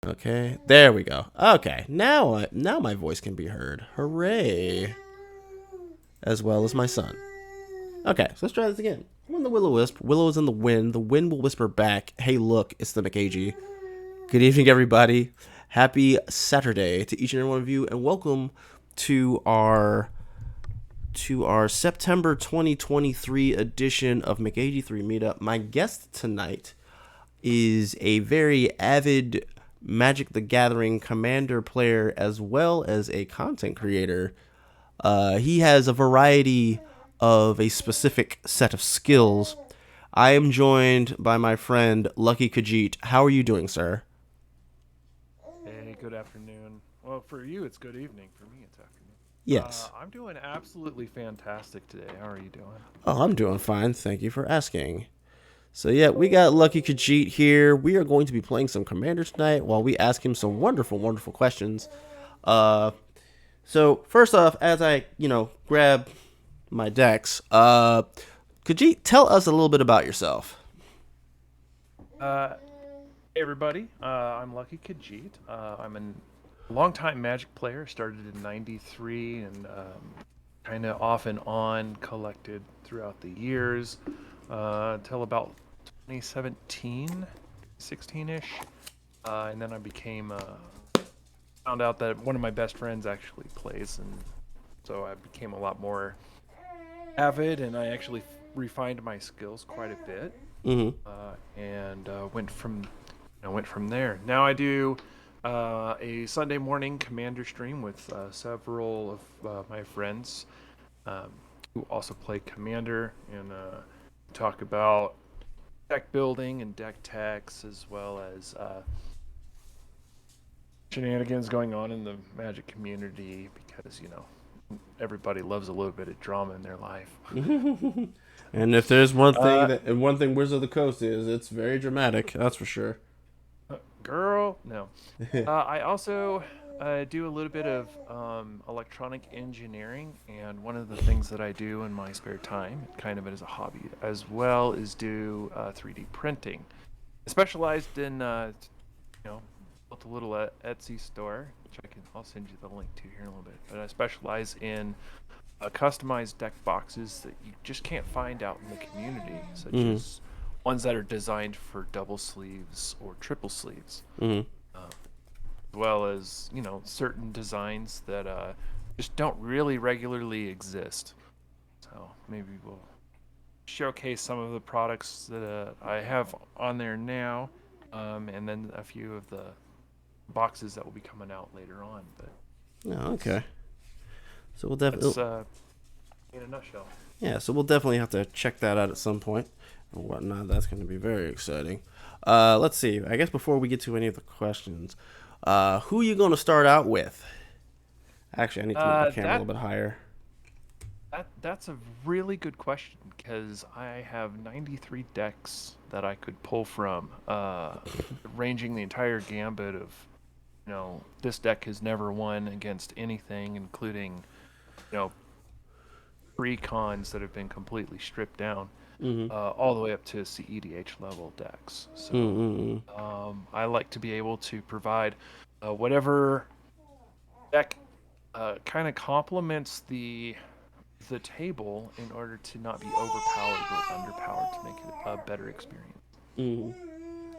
Okay, there we go. Okay, now my voice can be heard. Hooray! As well as my son. Okay, so let's try this again. I'm on the Willow Wisp. Willow is in the wind. The wind will whisper back, "Hey, look, it's the McAgee." Good evening, everybody. Happy Saturday to each and every one of you, and welcome to our September 2023 edition of McAgee3 Meetup. My guest tonight is a very avid Magic the Gathering Commander player as well as a content creator. He has a variety of a specific set of skills. I am joined by my friend Lucky Khajiit. How are you doing, sir? Hey, good afternoon. Well, for you, it's good evening. For me, it's afternoon. Yes. I'm doing absolutely fantastic today. How are you doing? Oh, I'm doing fine. Thank you for asking. So yeah, we got Lucky Khajiit here. We are going to be playing some Commander tonight while we ask him some wonderful, wonderful questions. Uh, so first off, as I grab my decks, Khajiit, tell us a little bit about yourself. Uh, hey everybody. I'm Lucky Khajiit. I'm a longtime Magic player. Started in '93 and kind of off and on collected throughout the years till about 2017, 16-ish. And then I became found out that one of my best friends actually plays, and so I became a lot more avid, and I actually refined my skills quite a bit, Mm-hmm. and went from there. Now I do a Sunday morning Commander stream with several of my friends um, who also play Commander, and talk about deck building and deck techs, as well as shenanigans going on in the Magic community, because everybody loves a little bit of drama in their life. And if there's one thing Uh, that and one thing Wizard of the Coast is, it's very dramatic. That's for sure. Girl, no. I also do a little bit of electronic engineering, and one of the things that I do in my spare time, kind of as a hobby, as well, is do 3D printing. I specialized in, built a little Etsy store, which I'll send you the link to here in a little bit. But I specialize in customized deck boxes that you just can't find out in the community, such Mm-hmm. as ones that are designed for double sleeves or triple sleeves, Mm-hmm. as well as certain designs that just don't really regularly exist. So maybe we'll showcase some of the products that I have on there now, and then a few of the boxes that will be coming out later on. But Oh, that's okay. So we'll definitely that's in a nutshell. yeah. So we'll definitely have to check that out at some point and whatnot. That's going to be very exciting. Let's see. I guess before we get to any of the questions, who are you going to start out with? Actually, I need to move my Uh, camera a that little bit higher. that's a really good question, because I have 93 decks that I could pull from, ranging the entire gambit of, this deck has never won against anything, including, you know, pre-cons that have been completely stripped down, Mm-hmm. all the way up to CEDH level decks. So Mm-hmm. I like to be able to provide whatever deck kind of complements the table, in order to not be overpowered or underpowered, to make it a better experience. Mm-hmm.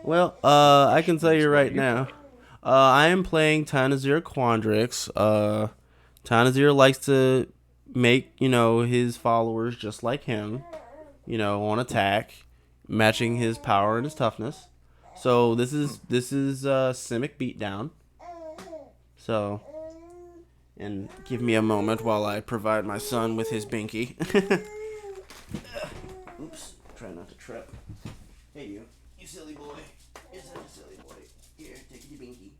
Well, I can Which tell you is what are right you now. playing? I am playing Tanazir Quandrix. Tanazir likes to make his followers just like him. On attack, matching his power and his toughness. So this Hmm. is this is Simic beatdown. So, and give me a moment while I provide my son with his binky. Oops, try not to trip. Hey you silly boy. You're such a silly boy. Here, take your binky.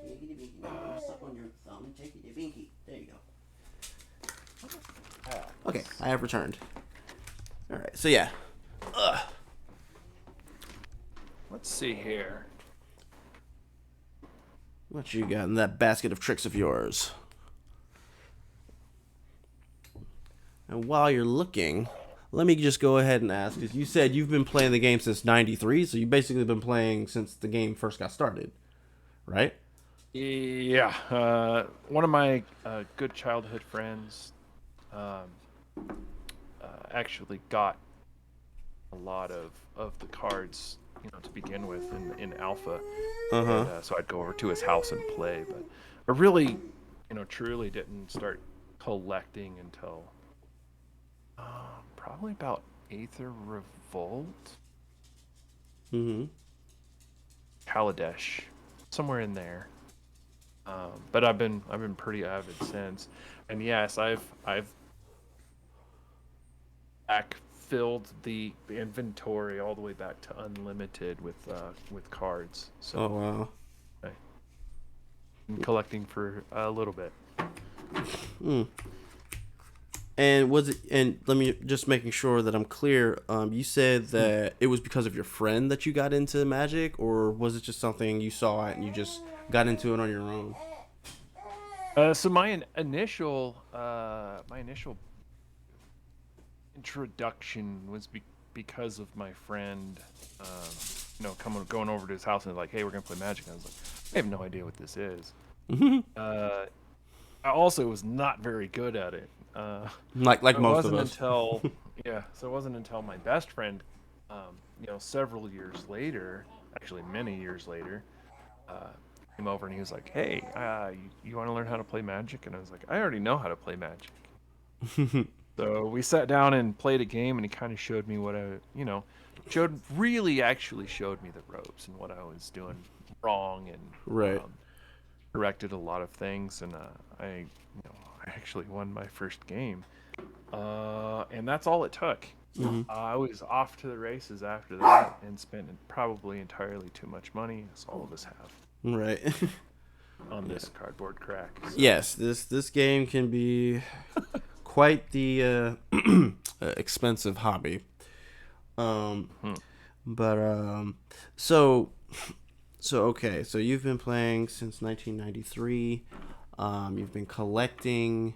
Take your binky. No, suck on your thumb. Take your binky. There you go. Okay, I have returned. All right, so yeah. Ugh. Let's see here. What you got in that basket of tricks of yours? And while you're looking, let me just go ahead and ask, because you said you've been playing the game since '93, so you've basically been playing since the game first got started, right? Yeah, one of my good childhood friends um, actually got a lot of the cards, to begin with in alpha, Uh huh. and so I'd go over to his house and play. But I really, truly didn't start collecting until probably about Aether Revolt, Mm-hmm. Kaladesh, somewhere in there. But I've been pretty avid since, and yes, I've back filled the inventory all the way back to unlimited with cards. Oh So wow. I've been collecting for a little bit. Mm. And was it? And let me just making sure that I'm clear. You said Hmm. that it was because of your friend that you got into Magic, or was it just something you saw it and you just got into it on your own? So my initial introduction was because of my friend, coming going over to his house and like, hey, we're gonna play Magic. And I was like, I have no idea what this is. Uh, I also was not very good at it. Like It most of wasn't us. until yeah, so it wasn't until my best friend, several years later, actually many years later, uh, came over and he was like, "Hey, you want to learn how to play Magic?" And I was like, "I already know how to play Magic." So we sat down and played a game, and he kind of showed me what actually showed me the ropes and what I was doing wrong, and Right. corrected a lot of things, and I actually won my first game. And that's all it took. Hmm. I was off to the races after that and spent probably entirely too much money, as all of us have, Right. on Yeah. this cardboard crack. So, Yes. This game can be quite the expensive hobby. Um. hmm. But so okay. So you've been playing since 1993. You've been collecting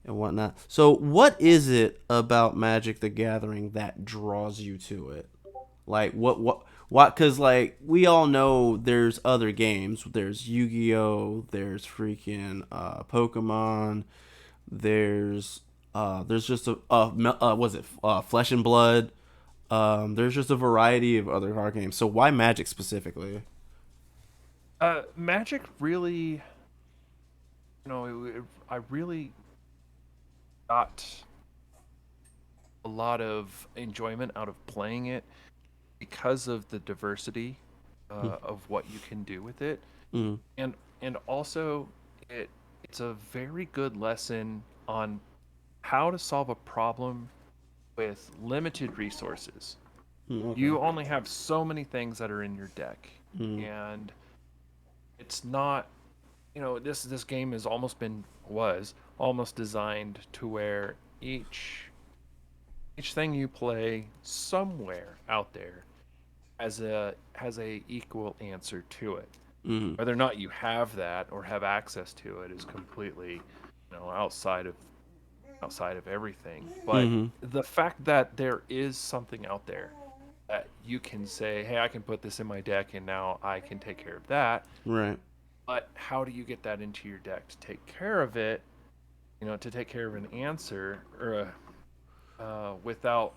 and whatnot. So, what is it about Magic the Gathering that draws you to it? Like, what? Because, like, we all know there's other games. There's Yu Gi Oh! There's freaking Pokemon. There's just was it Flesh and Blood? There's just a variety of other card games. So, why Magic specifically? Magic really, I really got a lot of enjoyment out of playing it because of the diversity of what you can do with it, Mm, and also it it's a very good lesson on how to solve a problem with limited resources. okay. You only have so many things that are in your deck, Mm, and it's not, this game has almost been was almost designed to where each thing you play somewhere out there has a equal answer to it. mm, Whether or not you have that or have access to it is completely, outside of everything. But mm, the fact that there is something out there that you can say, "Hey, I can put this in my deck, and now I can take care of that." right. But how do you get that into your deck to take care of it? To take care of an answer or without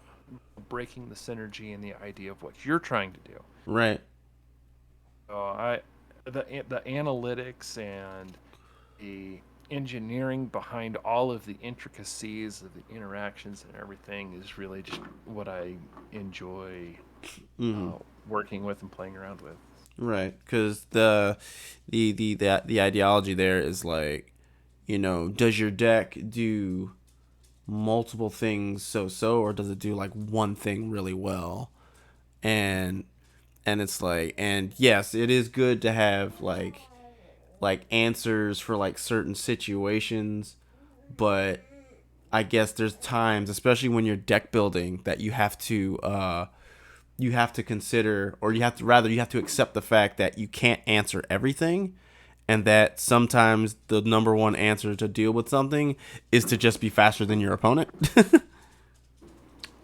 breaking the synergy and the idea of what you're trying to do. Right. So the analytics and the engineering behind all of the intricacies of the interactions and everything is really just what I enjoy Mm, uh, working with and playing around with. right. Because the ideology there is like, does your deck do multiple things so, or does it do like one thing really well? And it's like, and yes, it is good to have like answers for like certain situations, but I guess there's times, especially when you're deck building, that you have to consider, or you have to accept the fact that you can't answer everything, and that sometimes the number one answer to deal with something is to just be faster than your opponent.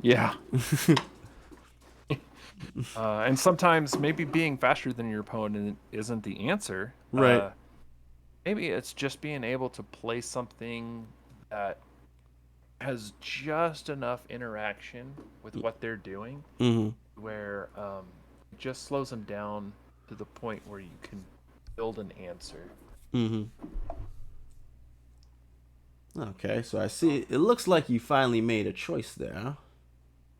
Yeah. And sometimes maybe being faster than your opponent isn't the answer. Right. Maybe it's just being able to play something that has just enough interaction with what they're doing Mm-hmm. where it just slows them down to the point where you can build an answer. Mm-hmm. Okay, so I see. It looks like you finally made a choice there.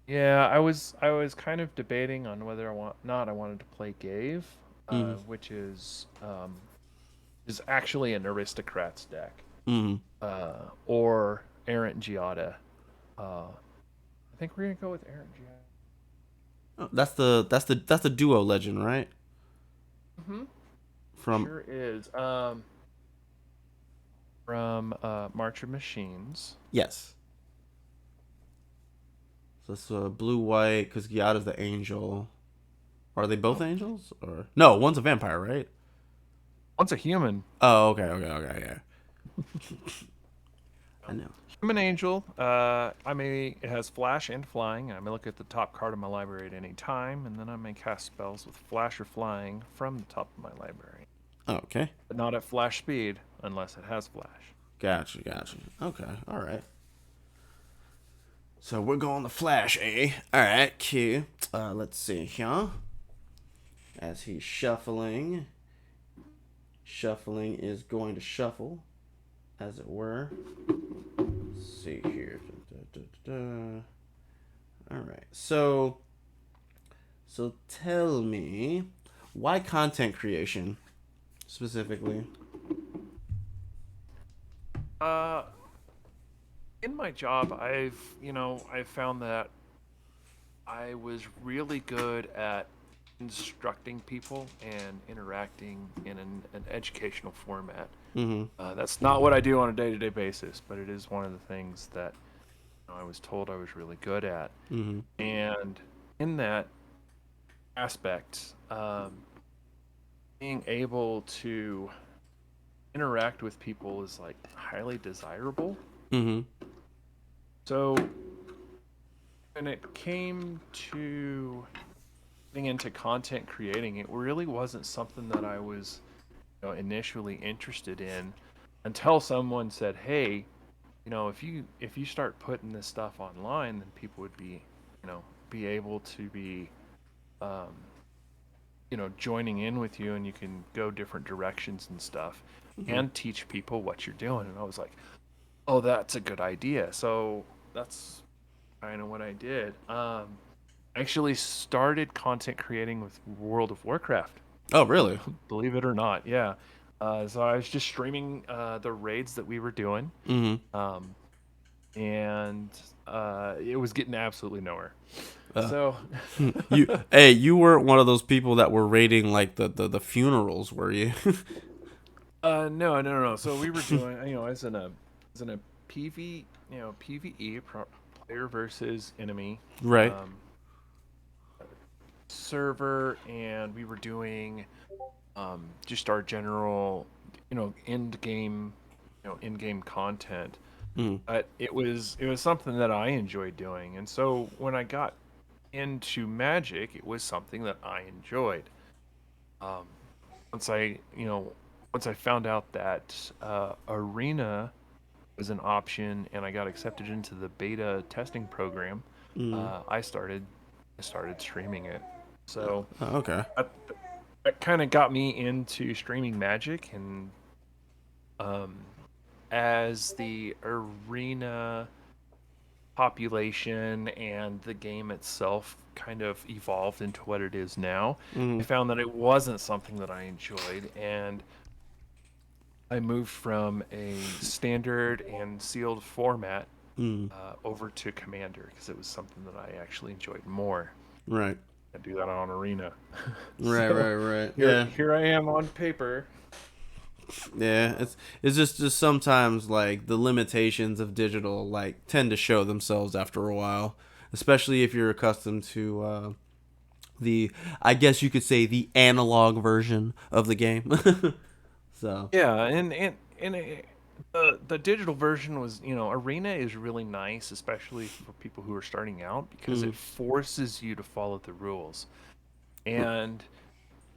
Yeah, I was kind of debating on whether I wanted to play Gave, Mm-hmm. which is actually an aristocrats deck, Mm-hmm. or Errant Giada. I think we're gonna go with Errant Giada. Oh, that's the duo legend, right? Mm-hmm. From Sure is. From March of Machines. yes. So it's blue white because Gyada's the angel. Are they both Oh, angels or no? One's a vampire, right? one's a human. Oh, okay, okay, okay, yeah. I know. Human Angel. It has flash and flying. I may look at the top card of my library at any time, and then I may cast spells with flash or flying from the top of my library, Oh, okay, but not at flash speed unless it has flash. gotcha, gotcha. Okay, all right. So we're going to Flash, eh? All right, Q. Let's see here. As he's shuffling, shuffling is going to shuffle, as it were. Let's see here. Da, da, da, da. All right. So tell me, why content creation specifically? Uh, in my job, I've found that I was really good at instructing people and interacting in an educational format. Mm-hmm. That's not what I do on a day-to-day basis, but it is one of the things that I was told I was really good at. Mm-hmm. And in that aspect, being able to interact with people is like highly desirable. Mm-hmm. So when it came to getting into content creating, it really wasn't something that I was, initially interested in until someone said, "Hey, if you start putting this stuff online, then people would be able to be um, joining in with you, and you can go different directions and stuff Mm-hmm. and teach people what you're doing." And I was like, "Oh, that's a good idea." So that's kind of what I did. I actually started content creating with World of Warcraft, Oh, really? believe it or not. Yeah. So I was just streaming the raids that we were doing, Mm-hmm. um, and it was getting absolutely nowhere. Uh, So, you weren't one of those people that were raiding like the funerals, were you? no, no, no, no. So we were doing, as in a PVE, player versus enemy, Right. um, server, and we were doing just our general, in-game content. Mm. But it was something that I enjoyed doing, and so when I got into Magic, it was something that I enjoyed. Um, once I, once I found out that Arena was an option, and I got accepted into the beta testing program, Mm. I started streaming it. So Oh, okay. that, that kind of got me into streaming Magic, and um, as the Arena population and the game itself kind of evolved into what it is now, I Mm. found that it wasn't something that I enjoyed, and I moved from a standard and sealed format Mm. over to Commander because it was something that I actually enjoyed more. Right. I do that on Arena. Right. So Right. Right. here, Yeah. here I am on paper. Yeah. Uh, It's just sometimes like the limitations of digital like tend to show themselves after a while, especially if you're accustomed to the I guess you could say the analog version of the game. So. yeah, and The digital version was, Arena is really nice, especially for people who are starting out, because Mm. it forces you to follow the rules. And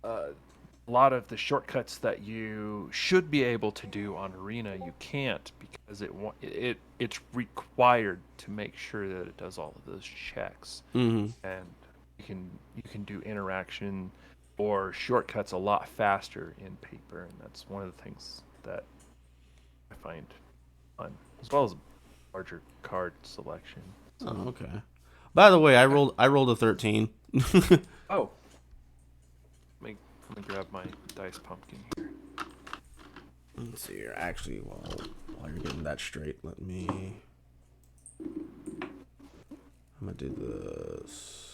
uh, a lot of the shortcuts that you should be able to do on Arena, you can't because it's required to make sure that it does all of those checks. Mm-hmm. And you can do interaction or shortcuts a lot faster in paper, and that's one of the things that I find fun, as well as larger card selection. So, Oh, okay. By the way, I rolled a 13. oh, let me grab my dice pumpkin here. Let's see here. Actually, while you're getting that straight, let me. I'm gonna do this.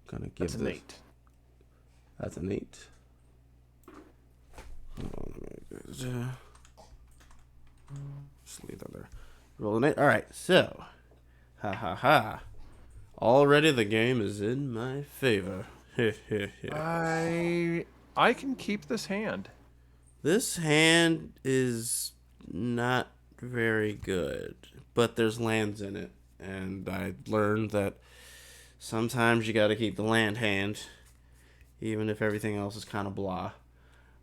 Gonna That's give an this. 8. That's an 8. Hold on, just leave that there. Roll an 8. All right. So, ha ha ha. Already the game is in my favor. I can keep this hand. This hand is not very good, but there's lands in it, and I learned that sometimes you got to keep the land hand, even if everything else is kind of blah.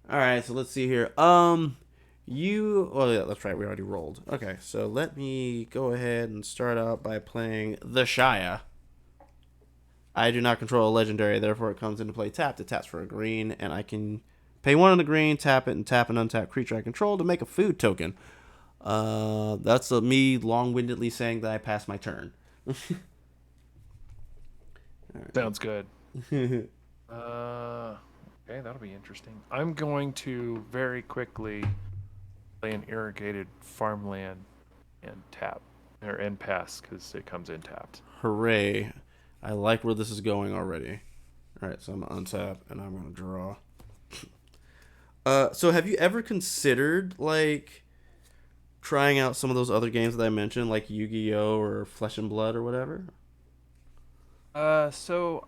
All right, so let's see here. Oh yeah, that's right. We already rolled. Okay, so let me go ahead and start out by playing the Shia. I do not control a legendary, therefore it comes into play tapped. It taps for a green, and I can pay one on the green, tap it, and tap an untapped creature I control to make a food token. That's me long-windedly saying that I passed my turn. Sounds good. Uh, okay, that'll be interesting. I'm going to very quickly play an irrigated farmland and tap or end pass because it comes in tapped. Hooray! I like where this is going already. All right, so I'm gonna untap and I'm gonna draw. So have you ever considered like trying out some of those other games that I mentioned, like Yu-Gi-Oh or Flesh and Blood or whatever? So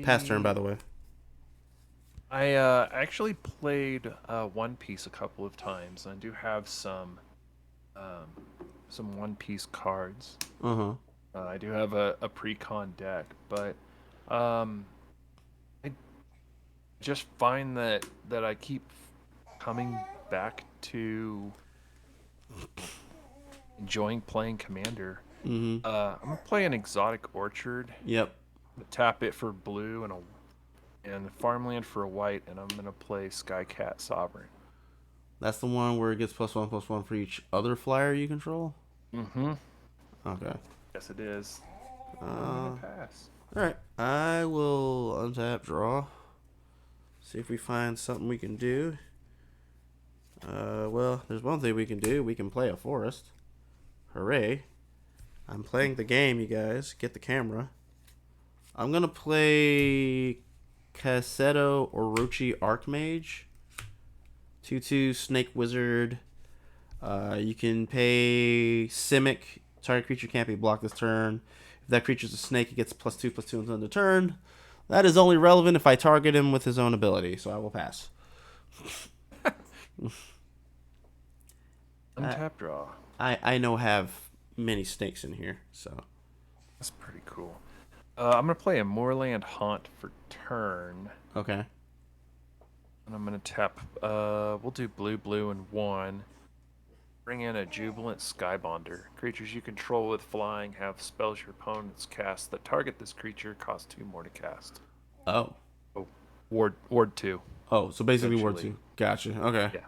Past turn, by the way. I actually played One Piece a couple of times. I do have um, some One Piece cards. Uh huh. I do have a pre-con deck, but um, I just find that I keep coming back to enjoying playing Commander. Mm-hmm. I'm gonna play an Exotic Orchard, Yep. tap it for blue and farmland for a white, and I'm gonna play Skycat Sovereign. That's the one where it gets +1/+1 for each other flyer you control. Mm-hmm. Okay. Yes, it is. I'm gonna All pass. right. I will untap, draw. See if we find something we can do. Well, there's one thing we can do. We can play a forest. Hooray! I'm playing the game, you guys. Get the camera. I'm gonna play Cassetto Orochi Archmage. 2/2 Snake Wizard. You can pay Simic. Target creature can't be blocked this turn. If that creature's a snake, it gets +2/+2 until the turn. That is only relevant if I target him with his own ability, so I will pass. I, Untap draw. I know have many snakes in here, so. That's pretty cool. I'm gonna play a Moorland Haunt for turn, Okay. and I'm gonna tap. We'll do blue, blue, and 1. Bring in a Jubilant Skybonder. Creatures you control with flying have spells your opponents cast that target this creature cost 2 more to cast. Oh. Oh, Ward 2. Oh, so basically Ward Essentially. 2. Gotcha. Okay. Yeah.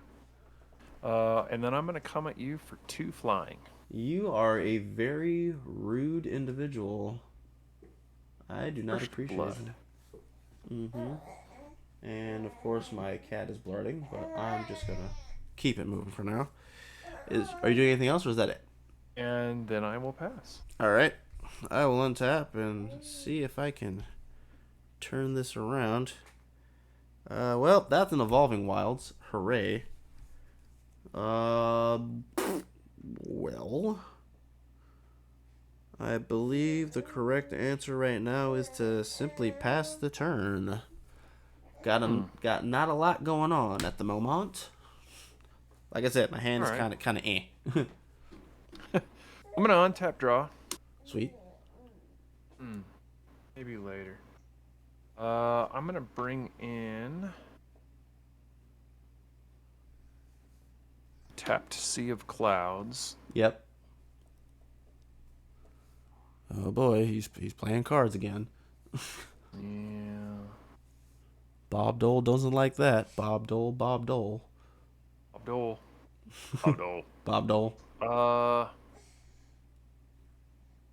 And then I'm gonna come at you for 2 flying. You are a very rude individual. I do not First appreciate blood. it. Mm-hmm. And of course my cat is blurting, but I'm just gonna keep it moving for now. Are you doing anything else, or is that it? And then I will pass. All right. I will untap and see if I can turn this around. Well, that's an Evolving Wilds. Hooray. Well, I believe the correct answer right now is to simply pass the turn. Got not a lot going on at the moment. Like I said, my hand All is right. kind of eh. I'm gonna untap draw. Sweet. Hmm. Maybe later. I'm gonna bring in tapped Sea of Clouds. Yep. Oh boy, he's playing cards again. Yeah. Bob Dole doesn't like that. Bob Dole, Bob Dole, Abdul. Abdul. Bob Dole. I'm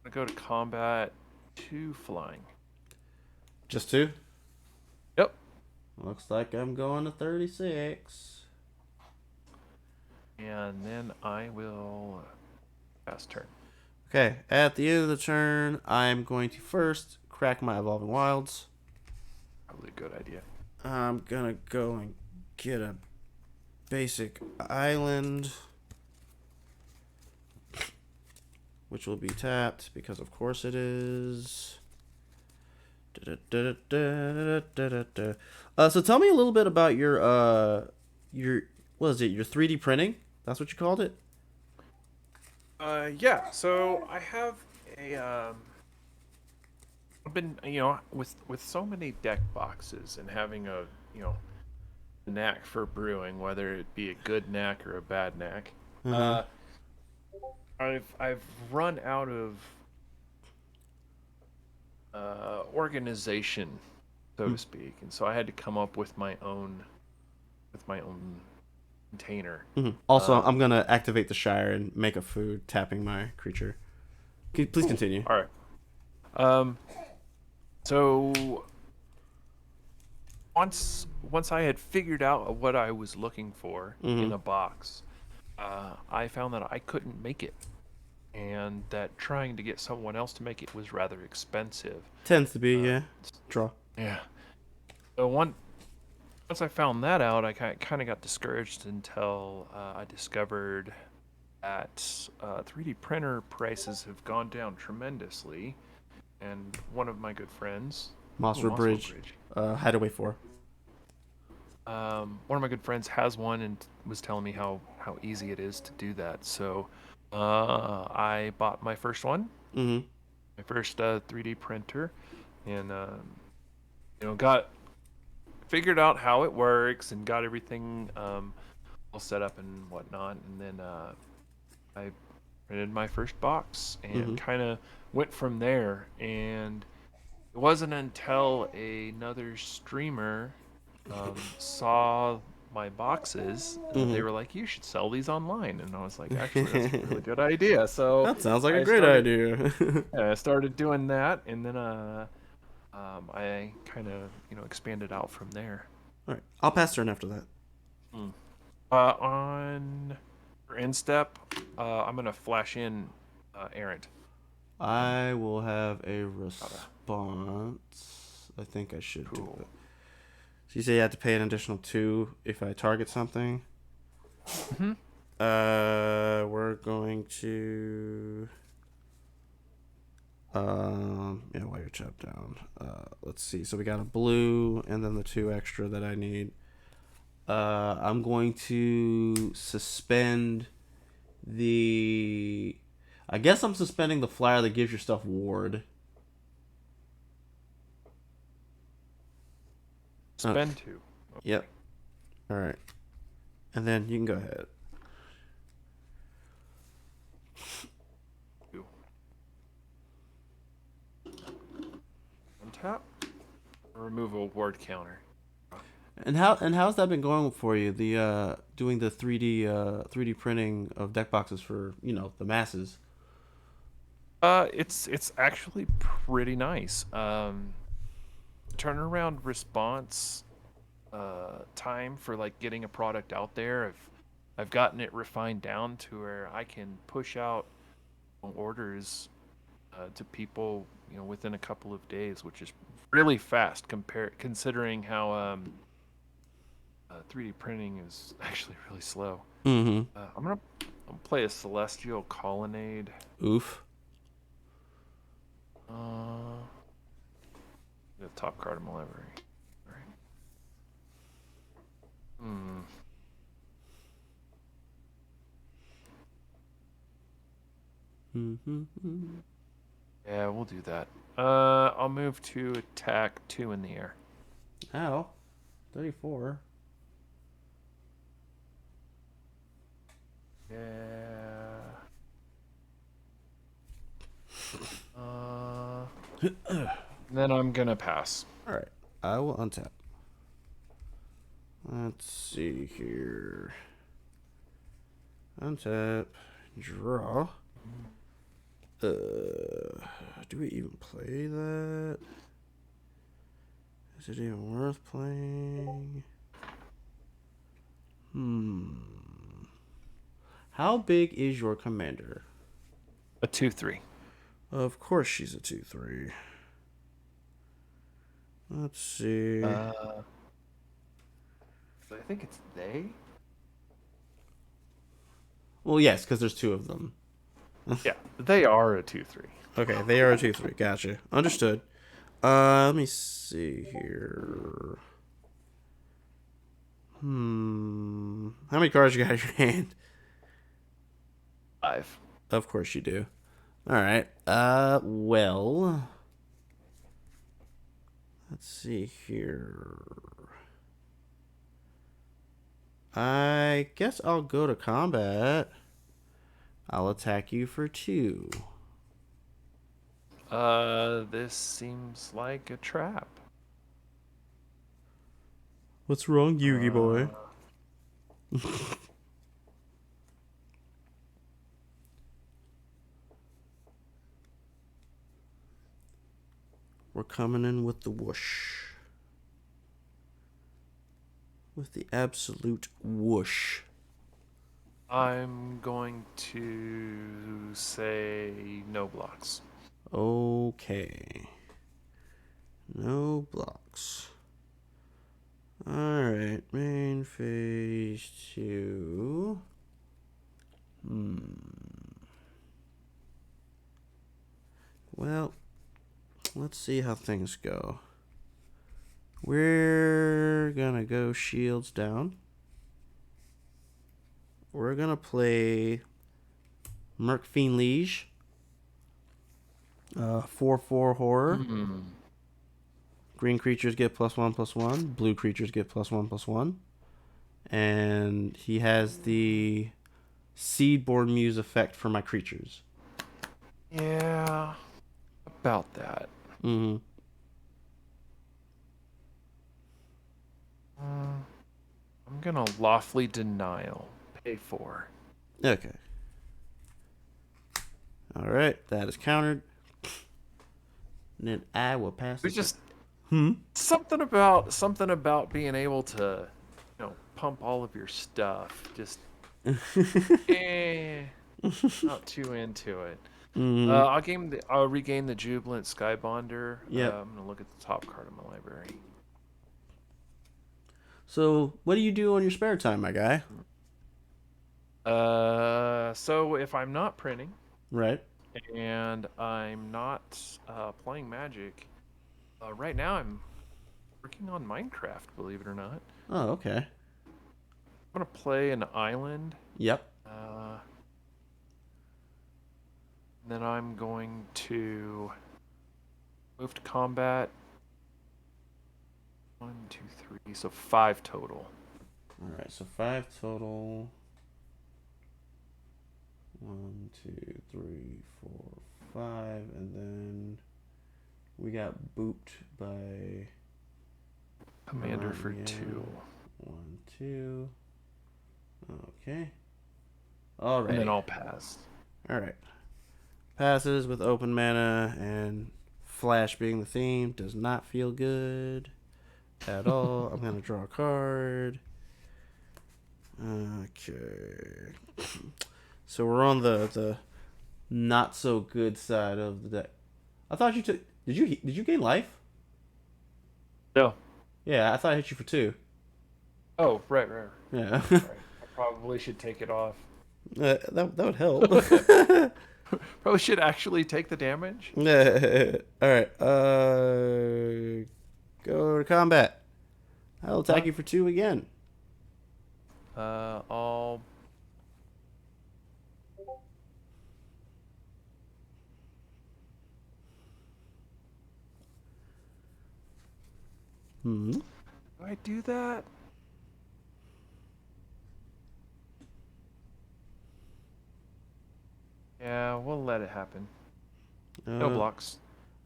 gonna go to combat 2 flying. Just two. Yep. Looks like I'm going to 36. And then I will pass turn. Okay, at the end of the turn, I'm going to first crack my Evolving Wilds. Probably a good idea. I'm gonna go and get a basic island, which will be tapped because, of course, it is. So tell me a little bit about your what is it? Your 3D printing? That's what you called it? Yeah. So I have a I've been, with so many deck boxes and having a, knack for brewing, whether it be a good knack or a bad knack. Uh-huh. Uh, I've run out of organization, so to speak, and so I had to come up with my own container. Also, Um, I'm gonna activate the Shire and make a food, tapping my creature. Please continue. all right. Um, so once I had figured out what I was looking for in Mm-hmm. a box, I found that I couldn't make it, and that trying to get someone else to make it was rather expensive. Tends to be, Uh, yeah. Draw. yeah. So once I found that out, I kind of got discouraged until I discovered that 3D printer prices have gone down tremendously, and one of my good friends, Mosswood Mosswell Bridge. Bridge, Hideaway 4. one of my good friends has one and was telling me how easy it is to do that. So I bought my first one, Mm-hmm. my first 3D printer, and got figured out how it works and got everything all set up and whatnot. And then I printed my first box Mm-hmm. and kind of went from there. And it wasn't until another streamer saw my boxes, they Mm-hmm. were like, "You should sell these online." And I was like, "Actually, that's a really good idea." So That sounds like a I great started, idea. I started doing that, and then I kind of expanded out from there. All right, I'll pass turn after that. Mm. On for instep, I'm gonna flash in errant. Um, I will have a gotta- response. I think I should do cool. it. So you say you have to pay an additional 2 if I target something. hmm We're going to yeah, while you're chopped down. Let's see. So we got a blue and then the 2 extra that I need. I'm going to suspend the. I guess I'm suspending the flyer that gives your stuff ward. Spend two. Yep. All right. And then you can go ahead. Two. Untap. Remove a ward counter. And how's that been going for you? The doing the 3D printing of deck boxes for the masses. It's actually pretty nice. Turnaround response time for like getting a product out there. I've gotten it refined down to where I can push out orders to people, within a couple of days, which is really fast considering how 3D printing is actually really slow. Mm-hmm. I'm gonna play a Celestial Colonnade. Oof. The top card of my library. All right. Yeah, we'll do that. I'll move to attack 2 in the air. Ow. 34. Yeah. Then I'm gonna pass. All right. I will untap. Let's see here. Untap. Draw. Do we even play that? Is it even worth playing? How big is your commander? A 2/3. Of course she's a 2/3. Let's see. I think it's they. Well, yes, because there's 2 of them. Yeah, they are a 2/3. Okay, they are a 2/3. Gotcha. Understood. Let me see here. How many cards you got in your hand? 5. Of course you do. All right. Well, let's see here. I guess I'll go to combat. I'll attack you for 2. This seems like a trap. What's wrong, Yugi boy? We're coming in with the whoosh. With the absolute whoosh. I'm going to say no blocks. Okay. No blocks. Alright, main phase 2. Well, let's see how things go. We're gonna go shields down. We're gonna play Merkfiend Liege. 4/4 horror. Green creatures get +1/+1. Blue creatures get +1/+1. And he has the Seedborn Muse effect for my creatures. Yeah, about that. Mm-hmm. I'm gonna lawfully denial. Pay 4. Okay. All right, that is countered. And then I will pass. There's just something about being able to, pump all of your stuff. Just not too into it. I'll regain the Jubilant Skybonder. Yep. I'm gonna look at the top card of my library. So, what do you do on your spare time, my guy? So if I'm not printing, Right. and I'm not playing Magic, right now I'm working on Minecraft, believe it or not. Oh, okay. I'm gonna play an island. Yep. Then I'm going to move to combat. 1, 2, 3, so 5 total. All right, so 5 total. 1, 2, 3, 4, 5, and then we got booped by Commander for 2. 1, 2. Okay. All right. And then I'll pass. All right. Passes with open mana and flash being the theme does not feel good at all. I'm gonna draw a card. Okay. So we're on the not so good side of the deck. I thought you took. Did you gain life? No. Yeah, I thought I hit you for 2. Oh, right. Yeah. Right. I probably should take it off. That would help. Probably should actually take the damage. All right. Go to combat. I'll attack you for 2 again. I'll Hmm. Do I do that? Yeah, we'll let it happen. No Uh, blocks.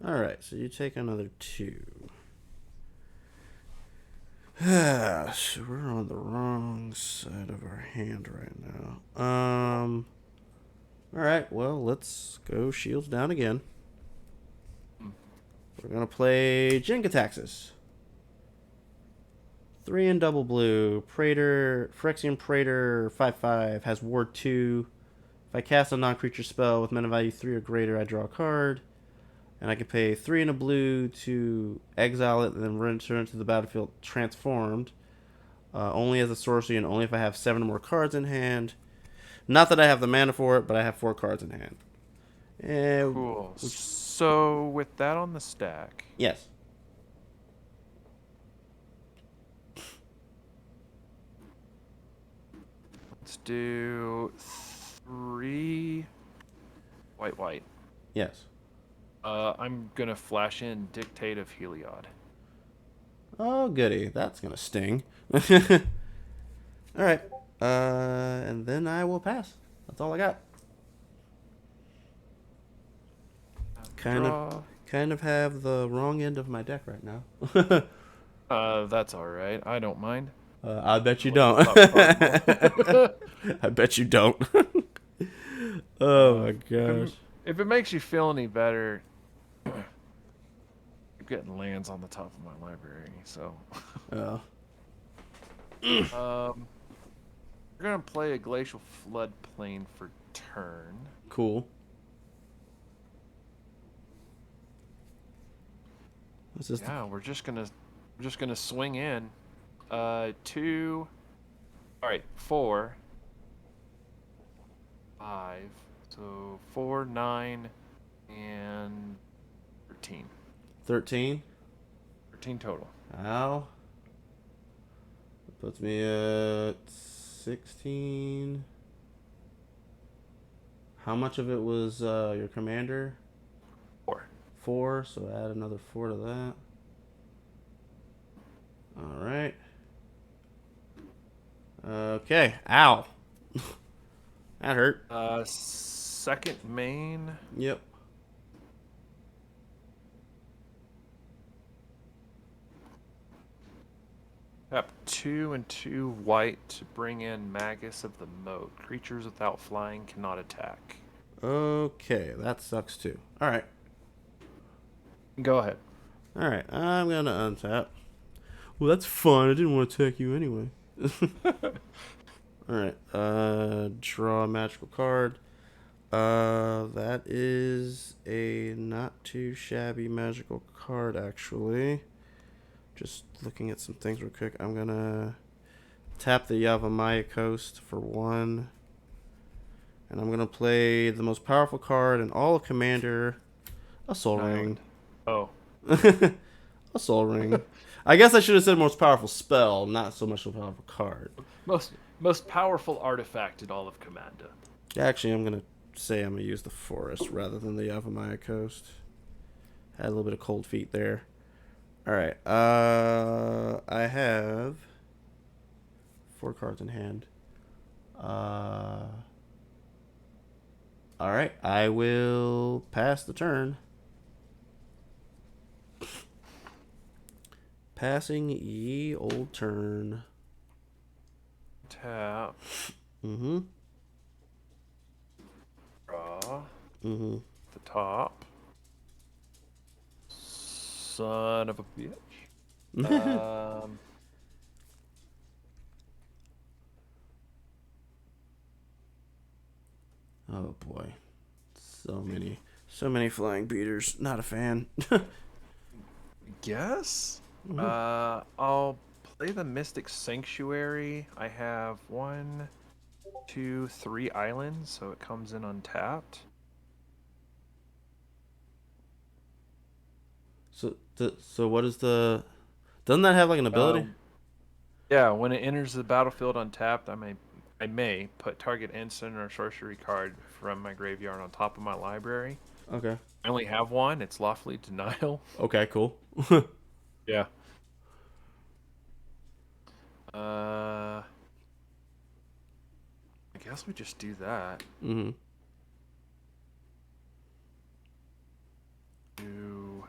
all right. So you take another 2. So we're on the wrong side of our hand right now. All right. Well, let's go shields down again. Hmm. We're gonna play Jenga Taxes. 3 in double blue. Praetor, Phyrexian Praetor, 5/5 has Ward 2. If I cast a non-creature spell with mana value 3 or greater, I draw a card. And I can pay 3 in a blue to exile it and then return it to the battlefield transformed. Only as a sorcery and only if I have 7 or more cards in hand. Not that I have the mana for it, but I have 4 cards in hand. Cool. Which, So with that on the stack, yes. let's do 3 white. Yes. I'm gonna flash in Dictate of Heliod. Oh, goody. That's going to sting. All right. And then I will pass. That's all I got. Kind of, Draw. kind of have the wrong end of my deck right now. That's all right. I don't mind. I bet you I like don't. the top card more. I bet you don't. Oh my uh, if it, gosh. if it makes you feel any better, I'm getting lands on the top of my library. So, Oh, we're gonna play a Glacial Floodplain for turn. cool. What's this? Yeah, we're just gonna swing in. 2. All right, 4, 5. So 4, 9, and 13. 13. 13 total. Ow. That puts me at 16. How much of it was your commander? 4. 4, so add another 4 to that. All right. Okay. Ow. That hurt. Second main. Yep. Tap 2 and 2 white to bring in Magus of the Moat. Creatures without flying cannot attack. Okay, that sucks too. All right. Go ahead. All right. I'm gonna untap. Well, that's fun. I didn't want to attack you anyway. All right. Draw a magical card. That is a not too shabby magical card, actually. Just looking at some things real quick. I'm gonna tap the Yavimaya Coast for 1. And I'm gonna play the most powerful card in all of Commander, a Soul Ring. Oh. A Soul Ring. I guess I should have said most powerful spell, not so much a powerful card. Most powerful artifact in all of Commander. Actually, I'm gonna say I'm gonna use the Forest rather than the Yavimaya Coast. Had a little bit of cold feet there. All right. I have 4 cards in hand. All right. I will pass the turn. Passing ye old turn. Tap. Mm-hmm. Draw. Mm-hmm. The top. Son of a bitch. Oh boy. So many flying beaters. Not a fan. Guess. Mhm. I'll play the Mystic Sanctuary. I have 1, 2, 3 islands, so it comes in untapped. So what is the? Doesn't that have like an Uh, ability? yeah, when it enters the battlefield untapped, I may put target instant or sorcery card from my graveyard on top of my library. Okay. I only have one. It's lawfully denial. Okay. Cool. Yeah. I guess we just do that. Mm-hmm. Do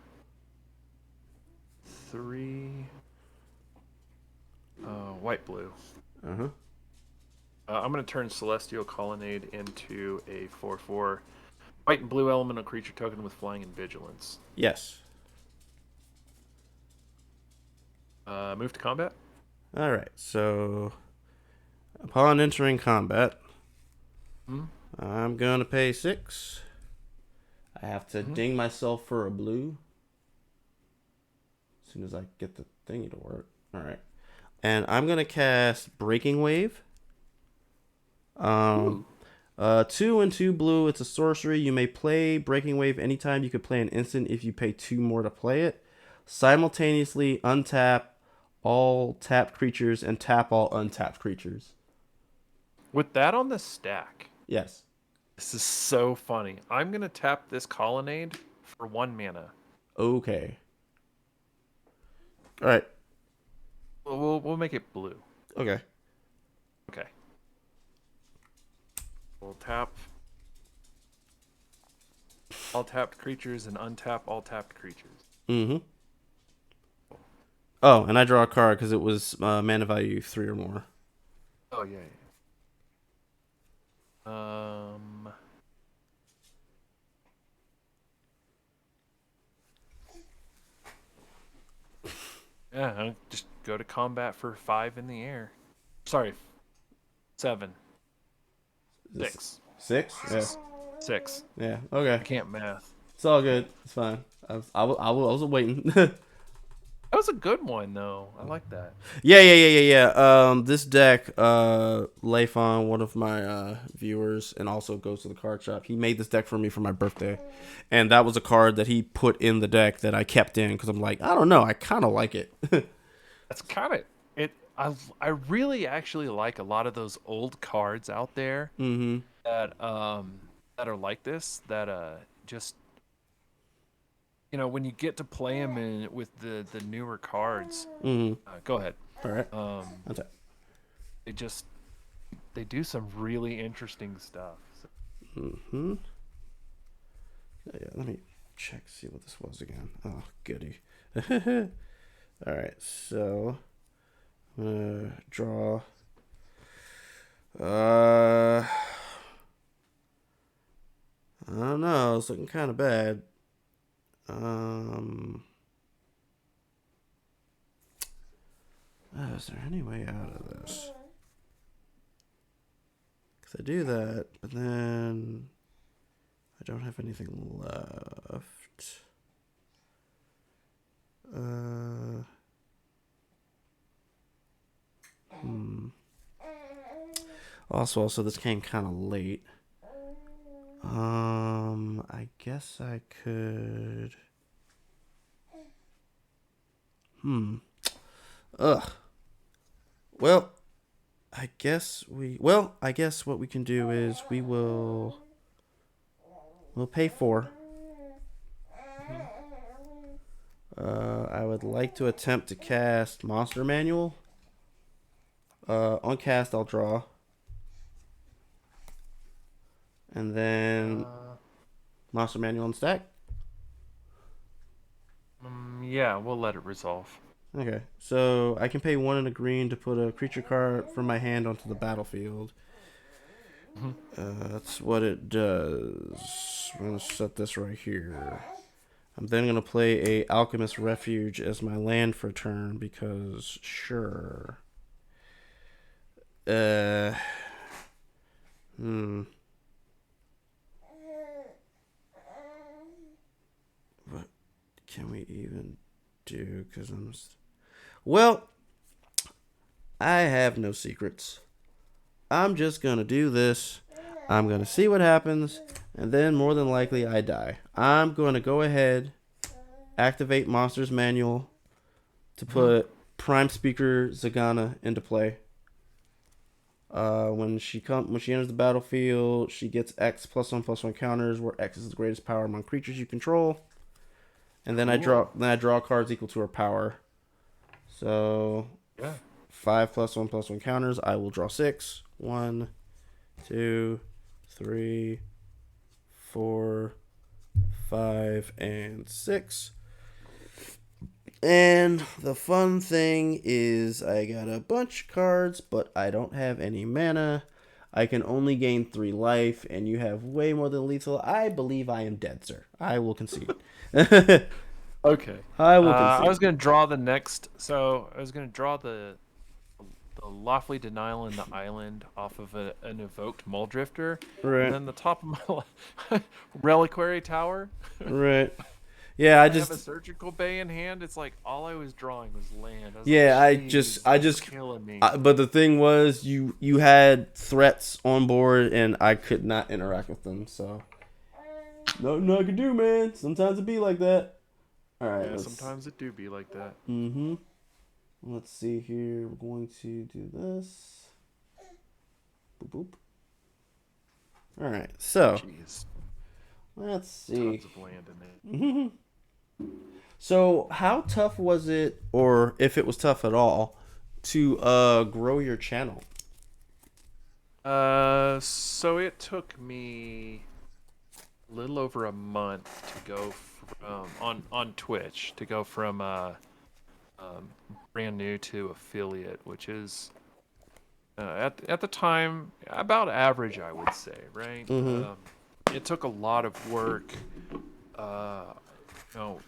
3. White blue. Uh-huh. I'm going to turn Celestial Colonnade into a 4/4 white and blue elemental creature token with flying and vigilance. Yes. Move to combat. All right. So upon entering combat, Hmm. I'm gonna pay 6. I have to Hmm. ding myself for a blue as soon as I get the thingy to work. All right. And I'm gonna cast Breaking Wave. Ooh. 2 and 2 blue. It's a sorcery. You may play Breaking Wave anytime. You could play an instant if you pay 2 more to play it. Simultaneously untap all tapped creatures and tap all untapped creatures. With that on the stack, Yes. this is so funny. I'm going to tap this Colonnade for 1 mana. Okay. All right. We'll make it blue. Okay. Okay. We'll tap all tapped creatures and untap all tapped creatures. Mm-hmm. Oh, and I draw a card because it was mana value 3 or more. Oh yeah. Yeah, I'll just go to combat for 5 in the air. Sorry, 7, 6, 6? Yeah. 6. Yeah. I Okay. can't math. It's all good. It's fine. I was waiting. That was a good one though. I like that. Yeah. This deck, Leifon, one of my viewers, and also goes to the card shop. He made this deck for me for my birthday, and that was a card that he put in the deck that I kept in because I'm like, I don't know, I kind of like it. That's kind of it. I really actually like a lot of those old cards out there Mm-hmm. that are like this that just when you get to play them with the newer cards. Mm-hmm. Go ahead. All right. That's They just they do some really interesting stuff. So, Mm-hmm. Yeah, let me check, see what this was again. Oh, goody. All right, so I'm gonna draw. I don't know. It's looking kind of bad. Is there any way out of this? Because I do that, but then I don't have anything left. Also, this came kind of late. I guess I could. Ugh. Well, I guess what we can do is we'll pay 4. I would like to attempt to cast Monster Manual. On cast, I'll draw. And then Monster Manual on stack. yeah, we'll let it resolve. Okay, so I can pay 1 and a green to put a creature card from my hand onto the battlefield. That's what it does. I'm gonna set this right here. I'm then gonna play a Alchemist Refuge as my land for turn because sure. What can we even do? Because well, I have no secrets. I'm just gonna do this. I'm gonna see what happens, and then more than likely I die. I'm gonna go ahead, activate Monsters Manual to put Prime Speaker Zagana into play. When she enters the battlefield, she gets X +1/+1 counters, where X is the greatest power among creatures you control. And then I draw cards equal to her power. So Yeah. 5 +1/+1 counters. I will draw 6. 1, 2, 3, 4, 5, and 6. And the fun thing is I got a bunch of cards, but I don't have any mana. I can only gain 3 life, and you have way more than lethal. I believe I am dead, sir. I will concede. Okay. I will I was concede. gonna draw the next. So I was gonna draw the Lawfully Denial in the Island off of an evoked Muldrifter, and Right, then the top of my Reliquary Tower. right. Yeah, I I have a just, Surgical Bay in hand. It's like all I was drawing was land. I was like, yeah, jeez, I this is just, killing me. but the thing was, you had threats on board, and I could not interact with them. So nothing I could do, man. Sometimes it be like that. All right, Yeah, let's. sometimes it do be like that. Mm-hmm. Let's see here. We're going to do this. Boop boop. All right, so Jeez, let's see. tons of land in there. Mm-hmm. So, how tough was it, or if it was tough at all, to grow your channel? So it took me a little over a month to go from on Twitch to go from um, brand new to affiliate, which is at the time about average, I would say, right? Mm-hmm. It took a lot of work, uh, you know,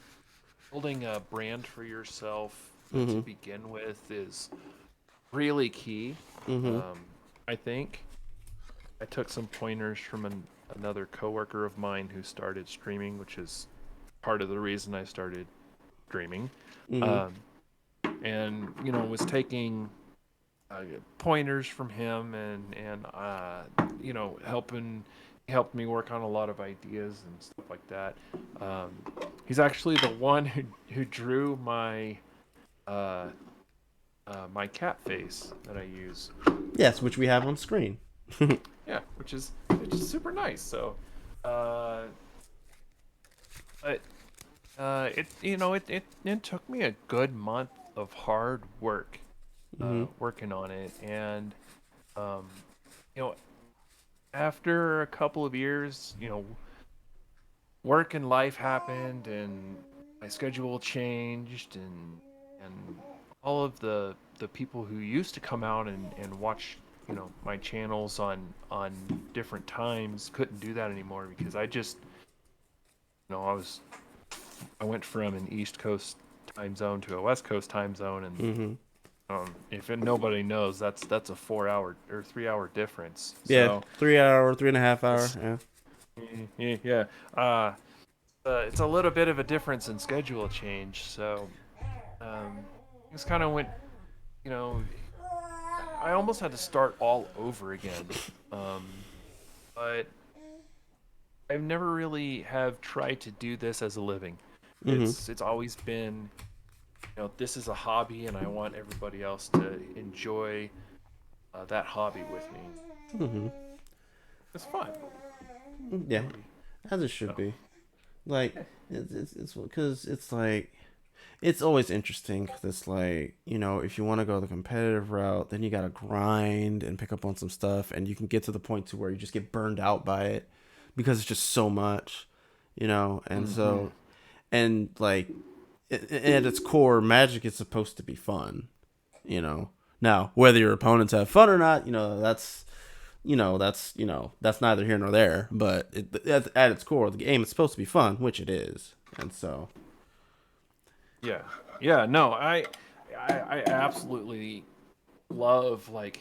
building a brand for yourself to Mm-hmm. begin with is really key. Mm-hmm. Um, I think I took some pointers from another coworker of mine who started streaming, which is part of the reason I started streaming. Mm-hmm. Um, and was taking uh, pointers from him and helping he helped me work on a lot of ideas and stuff like that. Um, he's actually the one who drew uh, my cat face that I use. Yes, which we have on screen. Yeah, which is super nice. So, uh, but it took me a good month of hard work Mm-hmm. working on it, and um, you know after a couple of years, work and life happened, and my schedule changed, and all of the people who used to come out and watch my channels on different times couldn't do that anymore because I just I went from an East Coast time zone to a West Coast time zone, and Mm-hmm. if nobody knows, that's a 4 hour or 3 hour difference. Yeah, So 3 hour, 3.5 hour. it's Yeah. yeah, uh, it's a little bit of a difference in schedule change. So um, it's kind of went, you know, I almost had to start all over again. Um, but I've never really have tried to do this as a living. Mm-hmm. It's always been, this is a hobby, and I want everybody else to enjoy that hobby with me. Mm-hmm. It's fun, Yeah, really. as it should So be. Like it's because it's like it's always interesting because it's like if you want to go the competitive route, then you gotta grind and pick up on some stuff, and you can get to the point to where you just get burned out by it because it's just so much, and hmm so and like at its core, Magic is supposed to be fun, you know. Now, whether your opponents have fun or not, that's neither here nor there. But at its core, the game is supposed to be fun, which it is, and so. yeah, yeah. No, I absolutely love like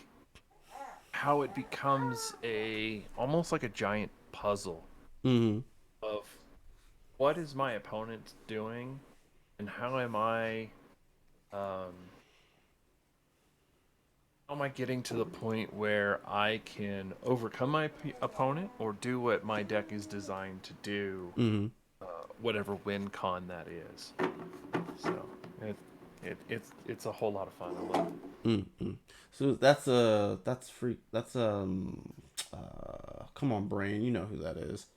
how it becomes a almost like a giant puzzle Mm-hmm. of what is my opponent doing and um how am I getting to the point where I can overcome my opponent or do what my deck is designed to do, Mm-hmm. whatever win con that is. So it's a whole lot of fun. I love it. Mm-hmm. So that's free. That's come on, brain. You know who that is.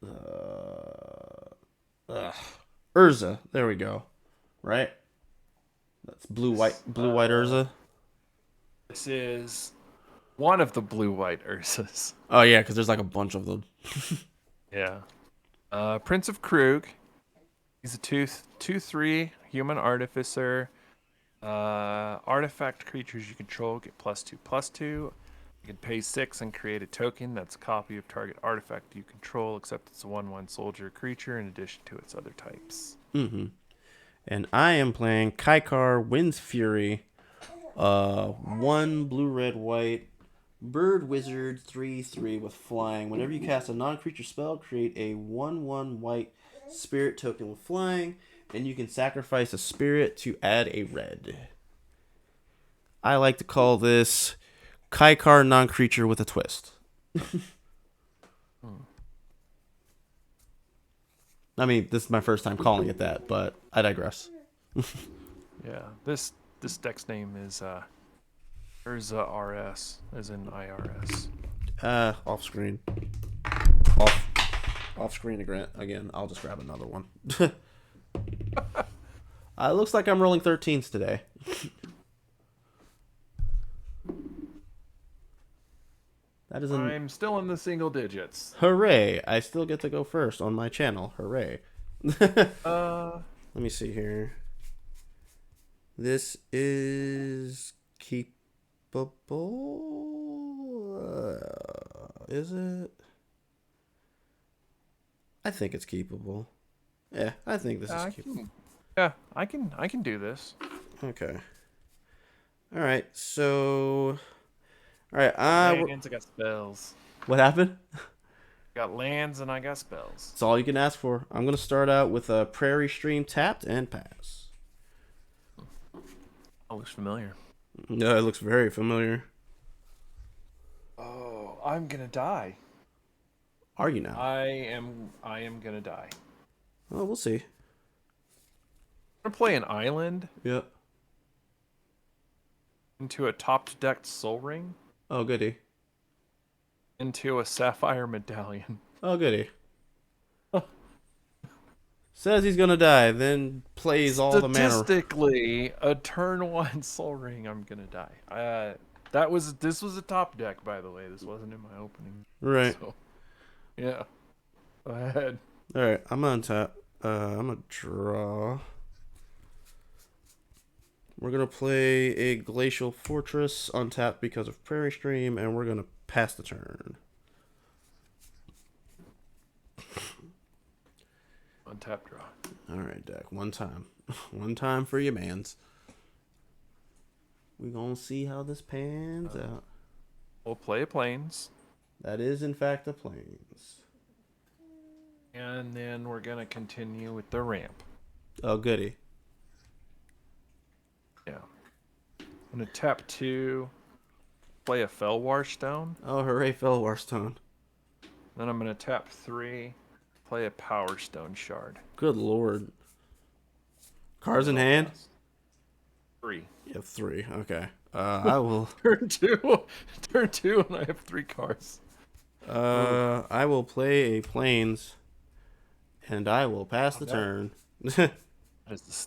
Uh, Urza. There we go. Right. That's blue white Uh, Urza. This is one of the blue-white Ursas. Oh yeah, because there's like a bunch of them. Yeah. Prince of Krug. He's a 2/3 human artificer. Artifact creatures you control get +2/+2. You can pay 6 and create a token that's a copy of target artifact you control, except it's a 1/1 soldier creature in addition to its other types. Mm-hmm. And I am playing Kaikar Wind's Fury. One blue, red, white. Bird Wizard 3/3 with flying. Whenever you cast a non-creature spell, create a 1/1 white spirit token with flying, and you can sacrifice a spirit to add a red. I like to call this Kaikar non-creature with a twist. I mean, this is my first time calling it that, but I digress. Yeah, this deck's name is Urza RS, as in IRS. Off screen. Off screen again. I'll just grab another one. It looks like I'm rolling 13s today. That is I'm still in the single digits. Hooray! I still get to go first on my channel. Hooray! Uh, Let me see here. This is keepable. Is it? I think it's keepable. Yeah, I think this is keepable. I can do this. Okay. All right. So. All right. Lands, I got spells. What happened? Got lands and I got spells. That's all you can ask for. I'm gonna start out with a Prairie Stream tapped and pass. That looks familiar. Yeah, it looks very familiar. Oh, I'm gonna die. Are you now? I am gonna die. Oh, we'll see. I'm gonna play an island Yep. into a top-decked Soul Ring Oh, goody. into a Sapphire Medallion. Oh, goody. Says he's gonna die, then plays all the mana. Statistically, a turn 1 Soul Ring, I'm gonna die. This was a top deck, by the way. This wasn't in my opening. Right. So, yeah. Go ahead. All right. I'm gonna tap. I'm gonna draw. We're gonna play a Glacial Fortress untapped because of Prairie Stream, and we're gonna pass the turn. Untap draw. All right, deck. One time. One time for your mans. We gonna see how this pans out. We'll play planes. That is, in fact, the plains. And then we're gonna continue with the ramp. Oh, goody. Yeah. I'm gonna tap 2, play a Fellwar Stone. Oh, hooray, Fellwarstone. Then I'm gonna tap 3, play a Power Stone Shard. Good lord. Cards in hand? 3. You have 3. Okay. I will. Turn 2. Turn 2, and I have 3 cards. I will play a plains, and I will pass the turn.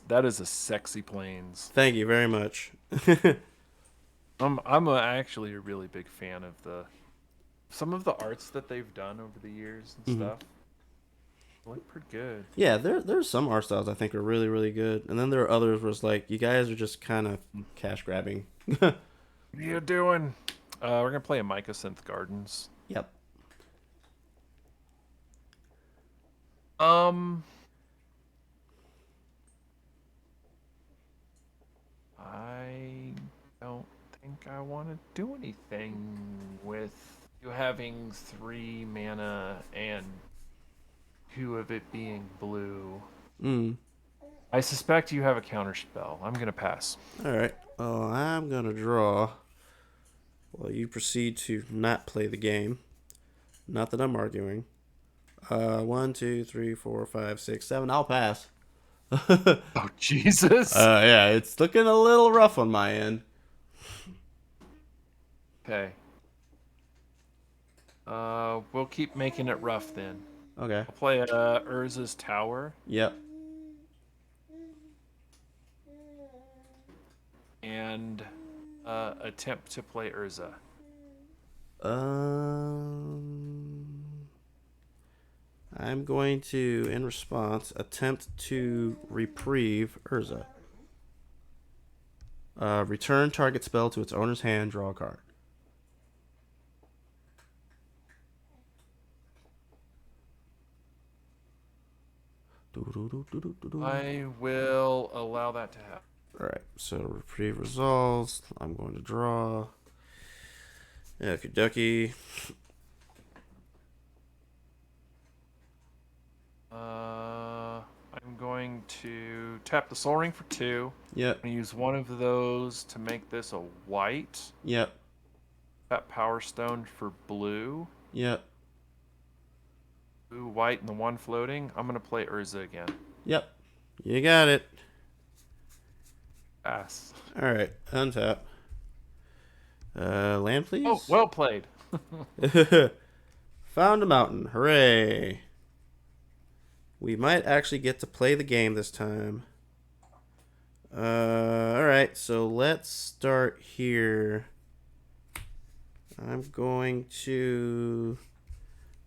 That is a sexy planes. Thank you very much. I'm actually a really big fan of some of the arts that they've done over the years and stuff. Look pretty good. Yeah, there's some art styles I think are really, really good, and then there are others where it's like you guys are just kind of cash grabbing. What are you doing? We're gonna play a Mycosynth Gardens. Yep. I don't think I want to do anything with you having 3 mana and 2 of it being blue. I suspect you have a counter spell. I'm gonna pass. All right. Oh, I'm gonna draw. Well, you proceed to not play the game. Not that I'm arguing. 1, 2, 3, 4, 5, 6, 7. I'll pass. Oh Jesus! Yeah, it's looking a little rough on my end. Okay. We'll keep making it rough then. Okay. I'll play Urza's Tower. Yep. And Attempt to play Urza. Um, I'm going to, in response, attempt to reprieve Urza. Return target spell to its owner's hand. Draw a card. I will allow that to happen. Alright, so reprieve resolves. I'm going to draw. Okie dokie. I'm going to tap the Soul Ring for 2. Yep, I'm going to use one of those to make this a white. yep, Tap Power Stone for blue. yep, Blue, white, and the one floating. I'm going to play Urza again. yep. You got it. Pass. Alright, untap. Land, please. Oh, well played. Found a mountain. Hooray. We might actually get to play the game this time. Alright, so let's start here. I'm going to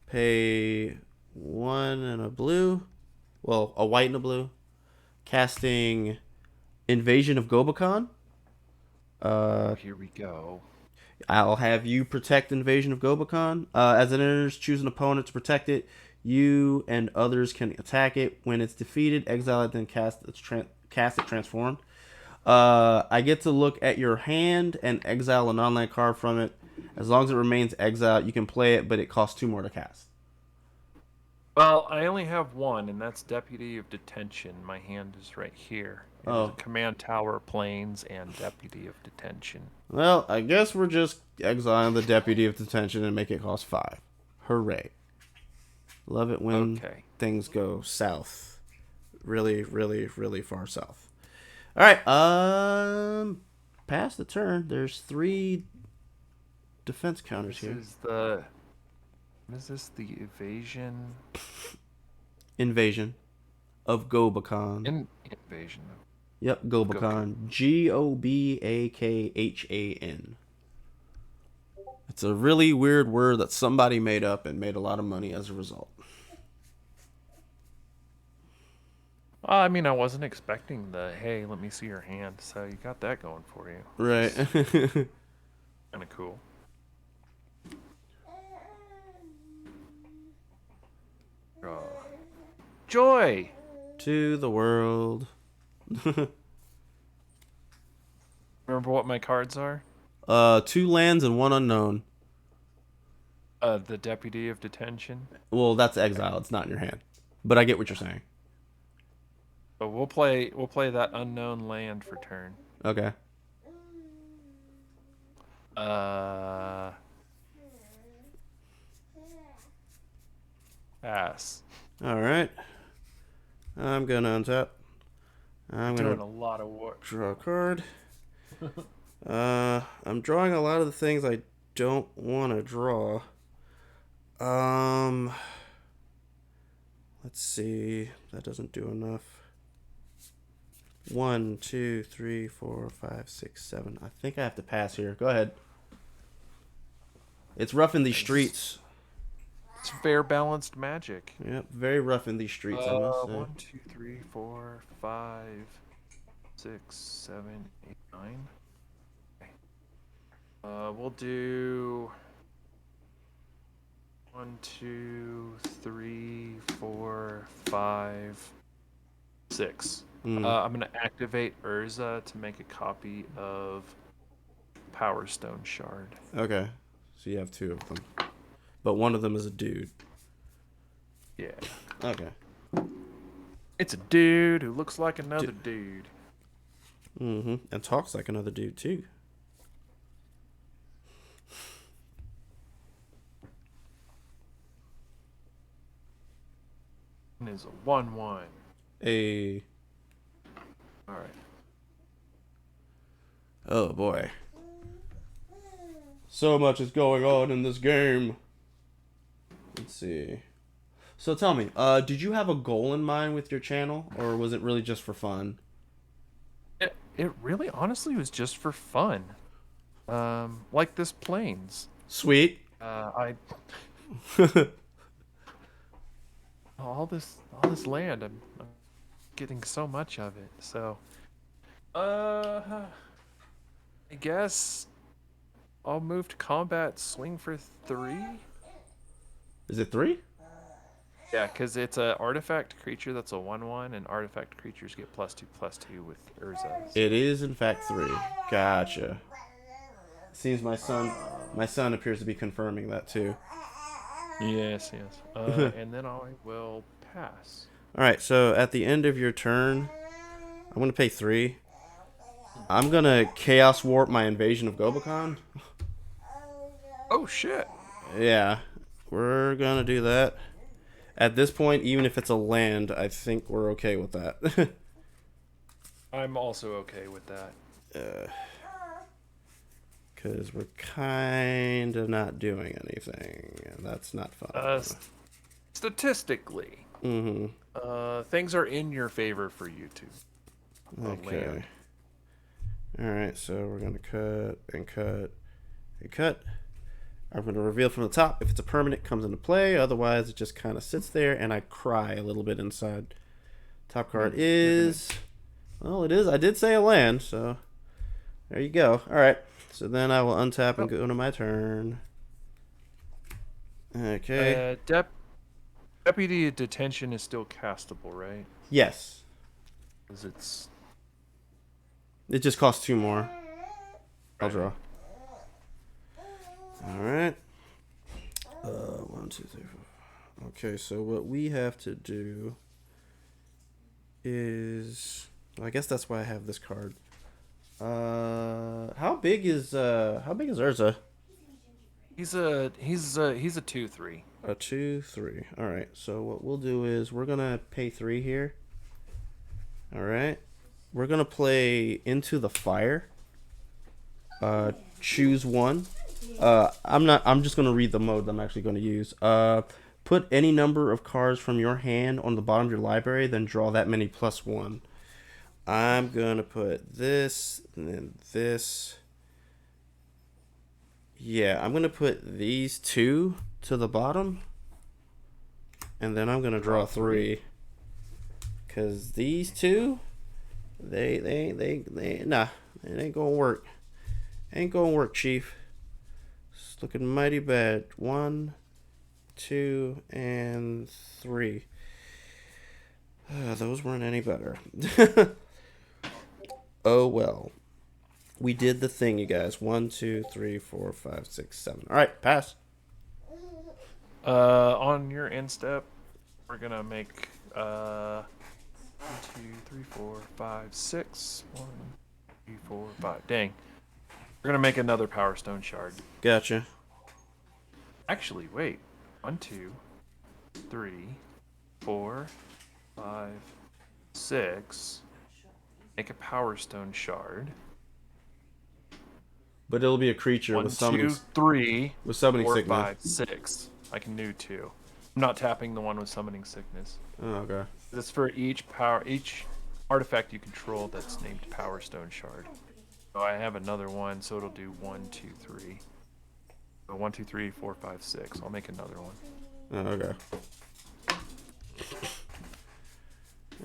pay 1 and a blue. Well, a white and a blue. Casting Invasion of Gobakon. Here we go. I'll have you protect Invasion of Gobakon. As it enters, choose an opponent to protect it. You and others can attack it. When it's defeated, exile it, then cast it transformed. I get to look at your hand and exile a non-land card from it. As long as it remains exiled, you can play it, but it costs 2 more to cast. Well, I only have one, and that's Deputy of Detention. My hand is right here. Oh. Command Tower, Planes, and Deputy of Detention. Well, I guess we're just exiling the Deputy of Detention and make it cost 5. Hooray. Love it when things go south. Really, really, really far south. Alright, pass the turn. There's 3 defense counters here. What is this? The evasion? Invasion of Gobakon. Invasion. Yep, Gobakon. Gobakhan. It's a really weird word that somebody made up and made a lot of money as a result. I mean, I wasn't expecting the, hey, let me see your hand, so you got that going for you. Right. Kind of cool. Joy! To the world. Remember what my cards are? 2 lands and 1 unknown. The Deputy of Detention. Well, that's exile. It's not in your hand. But I get what you're saying. But we'll play that unknown land for turn. Okay. Pass. Alright. I'm gonna untap. I'm Doing gonna a lot of work. draw a card. I'm drawing a lot of the things I don't want to draw. Let's see. That doesn't do enough. 1, 2, 3, 4, 5, 6, 7. I think I have to pass here. Go ahead. It's rough in these streets. It's fair balanced magic. Yep, very rough in these streets, I must say. 1, 2, 3, 4, 5, 6, 7, 8, 9. We'll do 1, 2, 3, 4, 5, 6. I'm going to activate Urza to make a copy of Power Stone Shard. Okay, so you have 2 of them. But one of them is a dude. Yeah. Okay. It's a dude who looks like another dude. Mm-hmm. And talks like another dude, too. And is a 1/1. A. Alright. Oh, boy. So much is going on in this game. Let's see. So tell me, did you have a goal in mind with your channel, or was it really just for fun? It really honestly was just for fun. Like this plains. Sweet. I all this land. I'm getting so much of it. So, I guess I'll move to combat. Swing for 3. Is it 3? Yeah, because it's a artifact creature that's a 1/1, and artifact creatures get +2/+2 with Urza. It is in fact 3. Gotcha. Seems my son appears to be confirming that too. Yes, yes. And then I will pass. All right, so at the end of your turn, I'm gonna pay 3. I'm gonna Chaos Warp my invasion of Gobakon. Oh shit! Yeah, we're gonna do that. At this point, even if it's a land, I think we're okay with that. I'm also okay with that. Because we're kind of not doing anything, and that's not fun. Statistically, things are in your favor for you two. Okay. Land. Alright, so we're going to cut and cut and cut. I'm going to reveal from the top. If it's a permanent, it comes into play. Otherwise, it just kind of sits there, and I cry a little bit inside. Top card is... Well, it is. I did say a land, so... There you go. Alright, so then I will untap and go to my turn. Okay. Deputy Detention is still castable, right? Yes. Because It just costs 2 more. I'll draw. Alright. 1, 2, 3, 4. Okay, so what we have to do is... Well, I guess that's why I have this card. How big is Urza? He's a 2/3. A 2/3. Alright, so what we'll do is we're gonna pay 3 here. Alright. We're gonna play Into the Fire. Choose 1. I'm just gonna read the mode I'm actually gonna use. Put any number of cards from your hand on the bottom of your library, then draw that many +1. I'm gonna put this and then this. Yeah, I'm gonna put these 2 to the bottom, and then I'm gonna draw 3. Cause these 2, they nah, it ain't gonna work. Ain't gonna work, Chief. It's looking mighty bad. 1, 2, and 3. Those weren't any better. Oh well. We did the thing, you guys. 1, 2, 3, 4, 5, 6, 7. All right, pass. On your end step, we're gonna make 1, 2, 3, 4, 5, 6. 1, 2, 3, 4, 5. Dang. We're gonna make another Power Stone shard. Gotcha. Actually, wait. 1, 2, 3, 4, 5, 6. Make a Power Stone shard. But it'll be a creature 1, with summoning. 2, 3, with summoning 4, sickness. 5, 6. I can do 2. I'm not tapping the one with summoning sickness. Oh, okay. This is for each artifact you control that's named Power Stone shard. So I have another one, so it'll do 1, 2, 3. So 1, 2, 3, 4, 5, 6. I'll make another one. Oh, okay.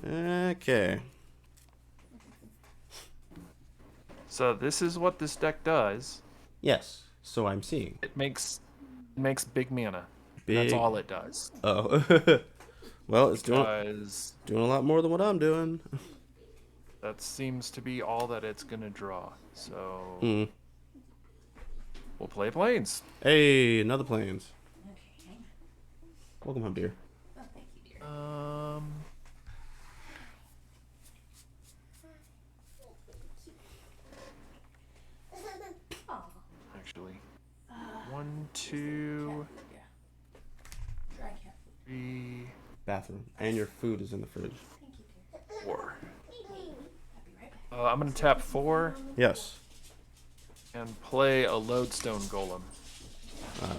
Okay. So this is what this deck does. Yes. So I'm seeing. It makes big mana. Big. That's all it does. Oh. Well, it's doing a lot more than what I'm doing. That seems to be all that it's gonna draw. So we'll play Plains. Hey, another Plains. Welcome home, dear. Oh, thank you, dear. Actually, 1, 2, Yeah. Dry cat food. 3, Bathroom. And your food is in the fridge. Thank you, dear. 4. I'll be right back. I'm gonna tap 4 Yes. and play a Lodestone Golem.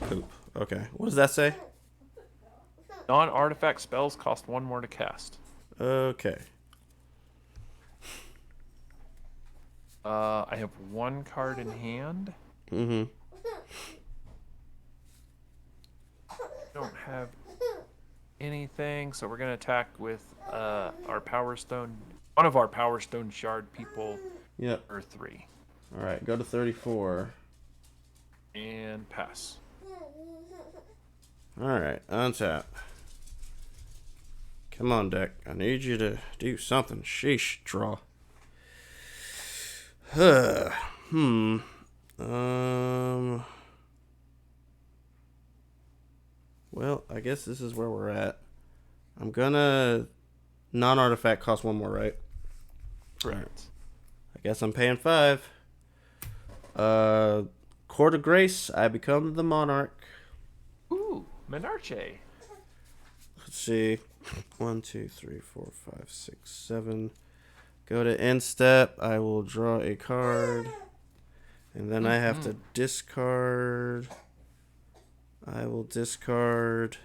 Poop. Okay. What does that say? Non-artifact spells cost 1 more to cast. Okay. I have 1 card in hand. Mm-hmm. Don't have anything, so we're gonna attack with our Power Stone. One of our Power Stone Shard people Yep. for 3. All right, go to 34. And pass. All right, untap. Come on, deck. I need you to do something. Sheesh, draw. Well, I guess this is where we're at. I'm gonna non-artifact cost 1 more, right? Correct. I guess I'm paying 5. Court of Grace. I become the monarch. Ooh, Menarche. Let's see. 1, 2, 3, 4, 5, 6, 7. Go to end step. I will draw a card. And then I have to discard. I will discard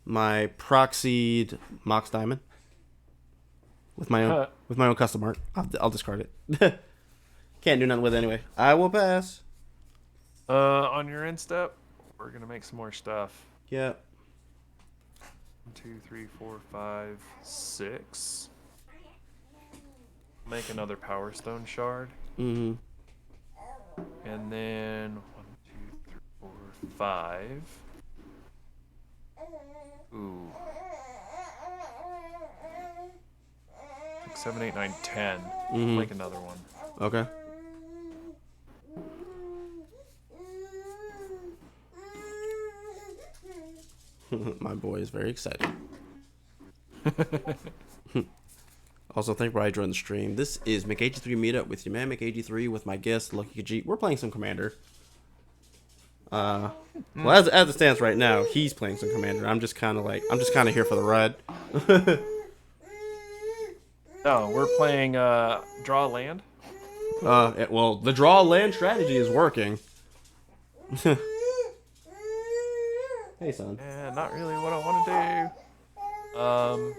my proxied Mox Diamond with my own custom art. I'll discard it. Can't do nothing with it anyway. I will pass. On your end step, we're gonna make some more stuff. Yep. 1, 2, 3, 4, 5, 6. Make another Power Stone Shard. Mm-hmm. And then 1, 2, 3, 4, 5. Ooh. 6, 7, 8, 9, 10. Mm-hmm. Make another one. Okay. My boy is very excited. Also, thank you for joining the stream. This is McAgee3 Meetup with your man McAgee3 with my guest Lucky Khajiit. We're playing some Commander. Well, as it stands right now, he's playing some Commander. I'm just kind of here for the ride. No, we're playing Draw Land. Well, the draw land strategy is working. Hey, son. Yeah, not really what I want to do.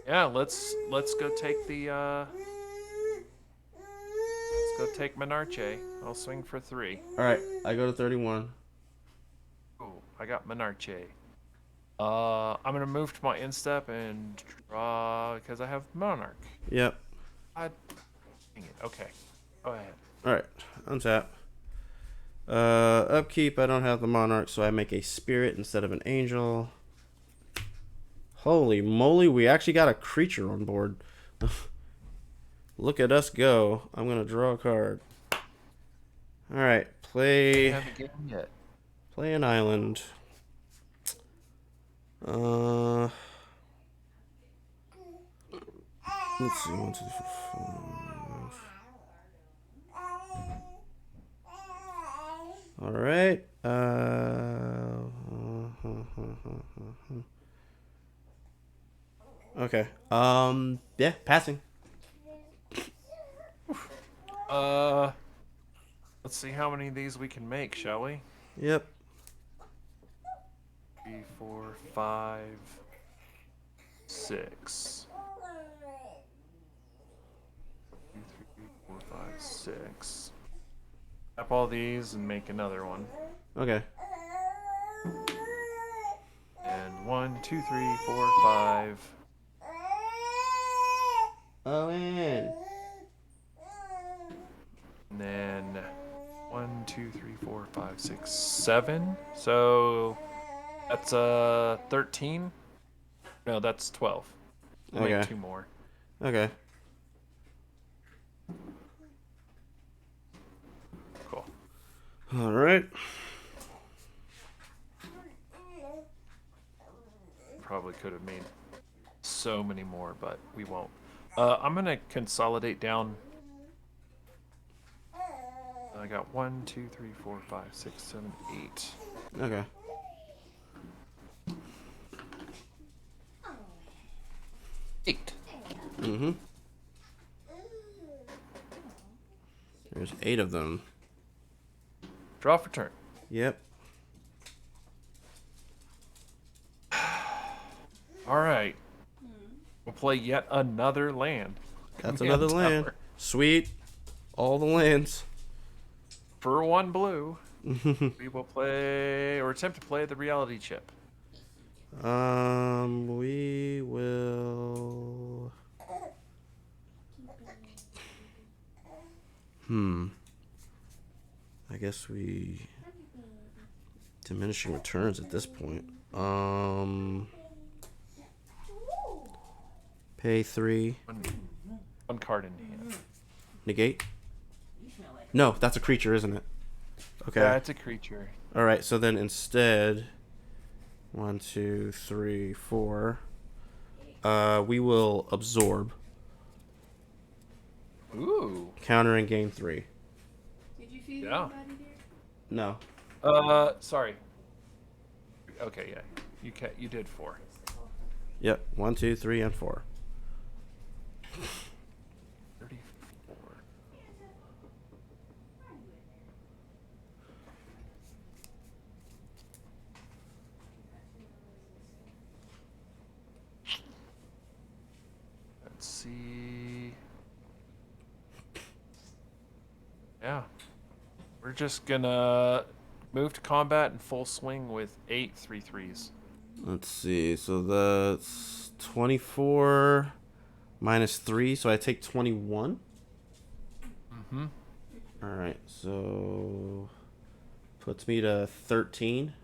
Yeah, let's go take the let's go take Menarche. I'll swing for 3. All right, I go to 31. Oh, I got Menarche. I'm gonna move to my instep and draw because I have Monarch. Yep. Dang it. Okay, go ahead. All right, untap. Upkeep. I don't have the monarch, so I make a spirit instead of an angel. Holy moly, we actually got a creature on board. Look at us go. I'm gonna draw a card. All right, play. Haven't given yet. Play an island. Let's see. 1, 2, 3, 4, 5. All right. Okay. Yeah, passing. Let's see how many of these we can make, shall we? Yep. 3, 4, 5, 6. 2, 3, 4, 5, 6. Tap all these and make another one. Okay. And 1, 2, 3, 4, 5. Oh, man. And then 1, 2, 3, 4, 5, 6, 7. So that's 13. No, that's 12. We'll Okay. make 2 more. Okay. Cool. All right. Probably could have made so many more, but we won't. I'm gonna consolidate down. I got 1, 2, 3, 4, 5, 6, 7, 8. Okay. Eight. Mm-hmm. There's 8 of them. Draw for turn. Yep. All right. We'll play yet another land. That's Command another land. tower. Sweet. All the lands. For 1 blue, we will play or attempt to play the reality chip. We will. I guess we diminishing returns at this point. Pay 3. One card in hand. Negate. No, that's a creature, isn't it? Okay. Yeah, it's a creature. All right. So then instead, 1, 2, 3, 4. We will absorb. Ooh. Counter and gain 3. Did you feed Yeah. anybody, dear? No. Sorry. Okay, yeah. You did 4. Yep. 1, 2, 3, and 4. 34. Let's see. Yeah. We're just gonna move to combat in full swing with 8 3/3s. Let's see. So that's 24 minus 3. So I take 21. Mm-hmm. All right. So puts me to 13.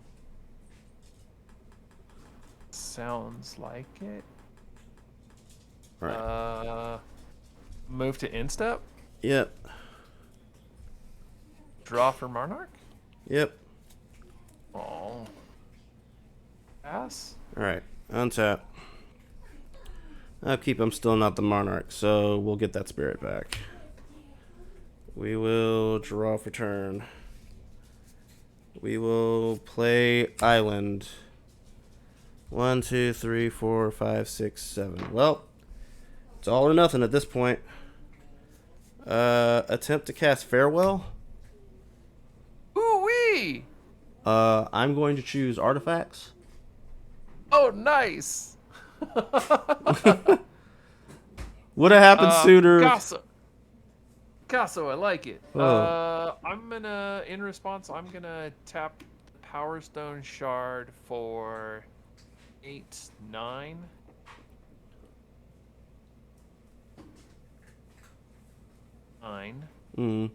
Sounds like it. All right. Move to instep. Yep. Draw for Monarch. Yep. Oh. Pass. All right. Untap. Upkeep. I'm still not the monarch, so we'll get that spirit back. We will draw for turn. We will play island. 1, 2, 3, 4, 5, 6, 7. Well, it's all or nothing at this point. Attempt to cast farewell. Ooh-wee! I'm going to choose artifacts. Oh, nice! Would have happened sooner. Casso, I like it. Oh. I'm gonna, in response, I'm gonna tap the Power Stone Shard for 8, 9. Mm.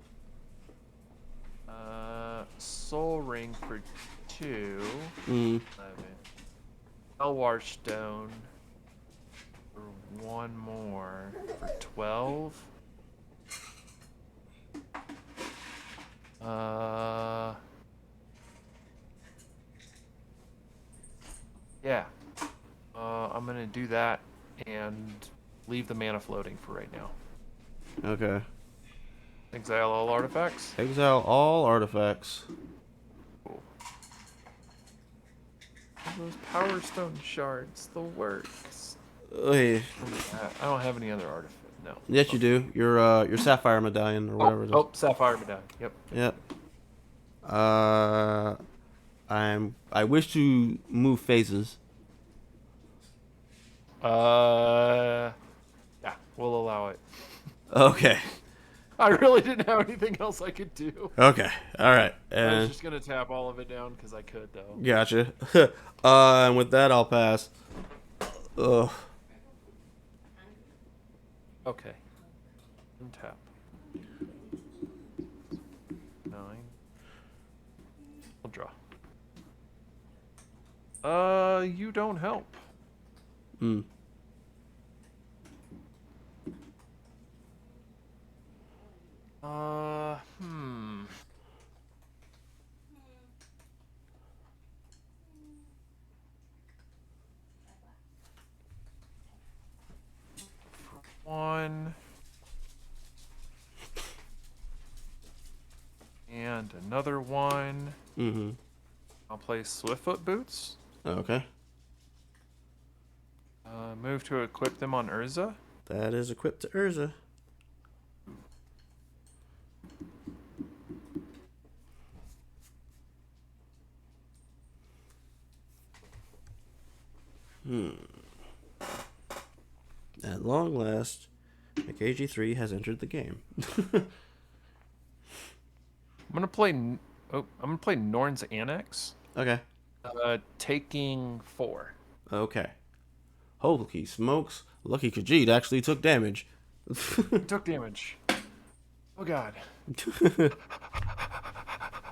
Soul Ring for 2. Mm. 11. Elwar Stone for 1 more for 12. Yeah. I'm gonna do that and leave the mana floating for right now. Okay. Exile all artifacts. Exile all artifacts. Cool. Those Power Stone Shards, the works. Hey. I don't have any other artifact. No. Yes, you do. Your sapphire medallion or whatever. Oh, Sapphire Medallion. Yep. Yep. I wish to move phases. Yeah, we'll allow it. Okay. I really didn't have anything else I could do. Okay. All right. I was And just gonna tap all of it down because I could, though. gotcha. And with that, I'll pass. Ugh. Okay. Untap. 9. I'll draw. You don't help. Hmm. Hmm. One. And another one. Mm-hmm. I'll play Swiftfoot Boots. Okay. Move to equip them on Urza. That is equipped to Urza. At long last, McAgee3 has entered the game. gonna play. I'm gonna play Norn's Annex. Okay. Taking 4. Okay. Holy smokes! Lucky Khajiit actually took damage. Took damage. Oh god.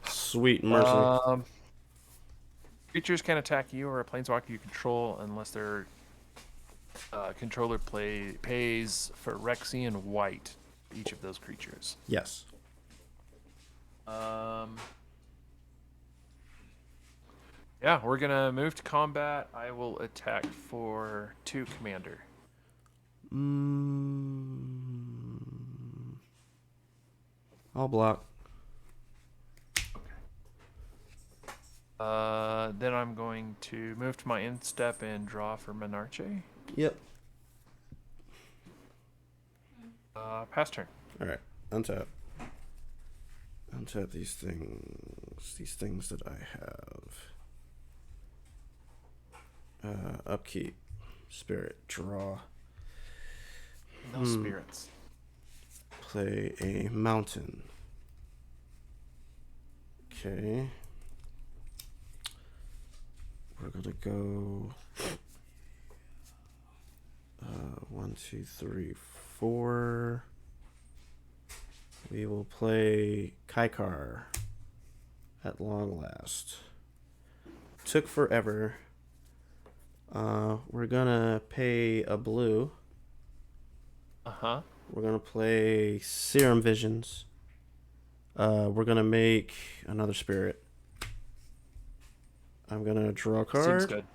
Sweet mercy. Creatures can attack you or a planeswalker you control unless their controller pays for Rexian white for each of those creatures. Yes. Yeah, we're gonna move to combat. I will attack for 2 commander. I'll block. Then I'm going to move to my end step and draw for Menarche. Yep. Pass turn. All right. Untap. Untap these things. These things that I have. Upkeep. Spirit. Draw. No spirits. Play a mountain. Okay. We're gonna go 1, 2, 3, 4. We will play Kaikar at long last. Took forever. We're gonna pay a blue. Uh-huh. We're gonna play Serum Visions. We're gonna make another spirit. I'm gonna draw a card. Seems good.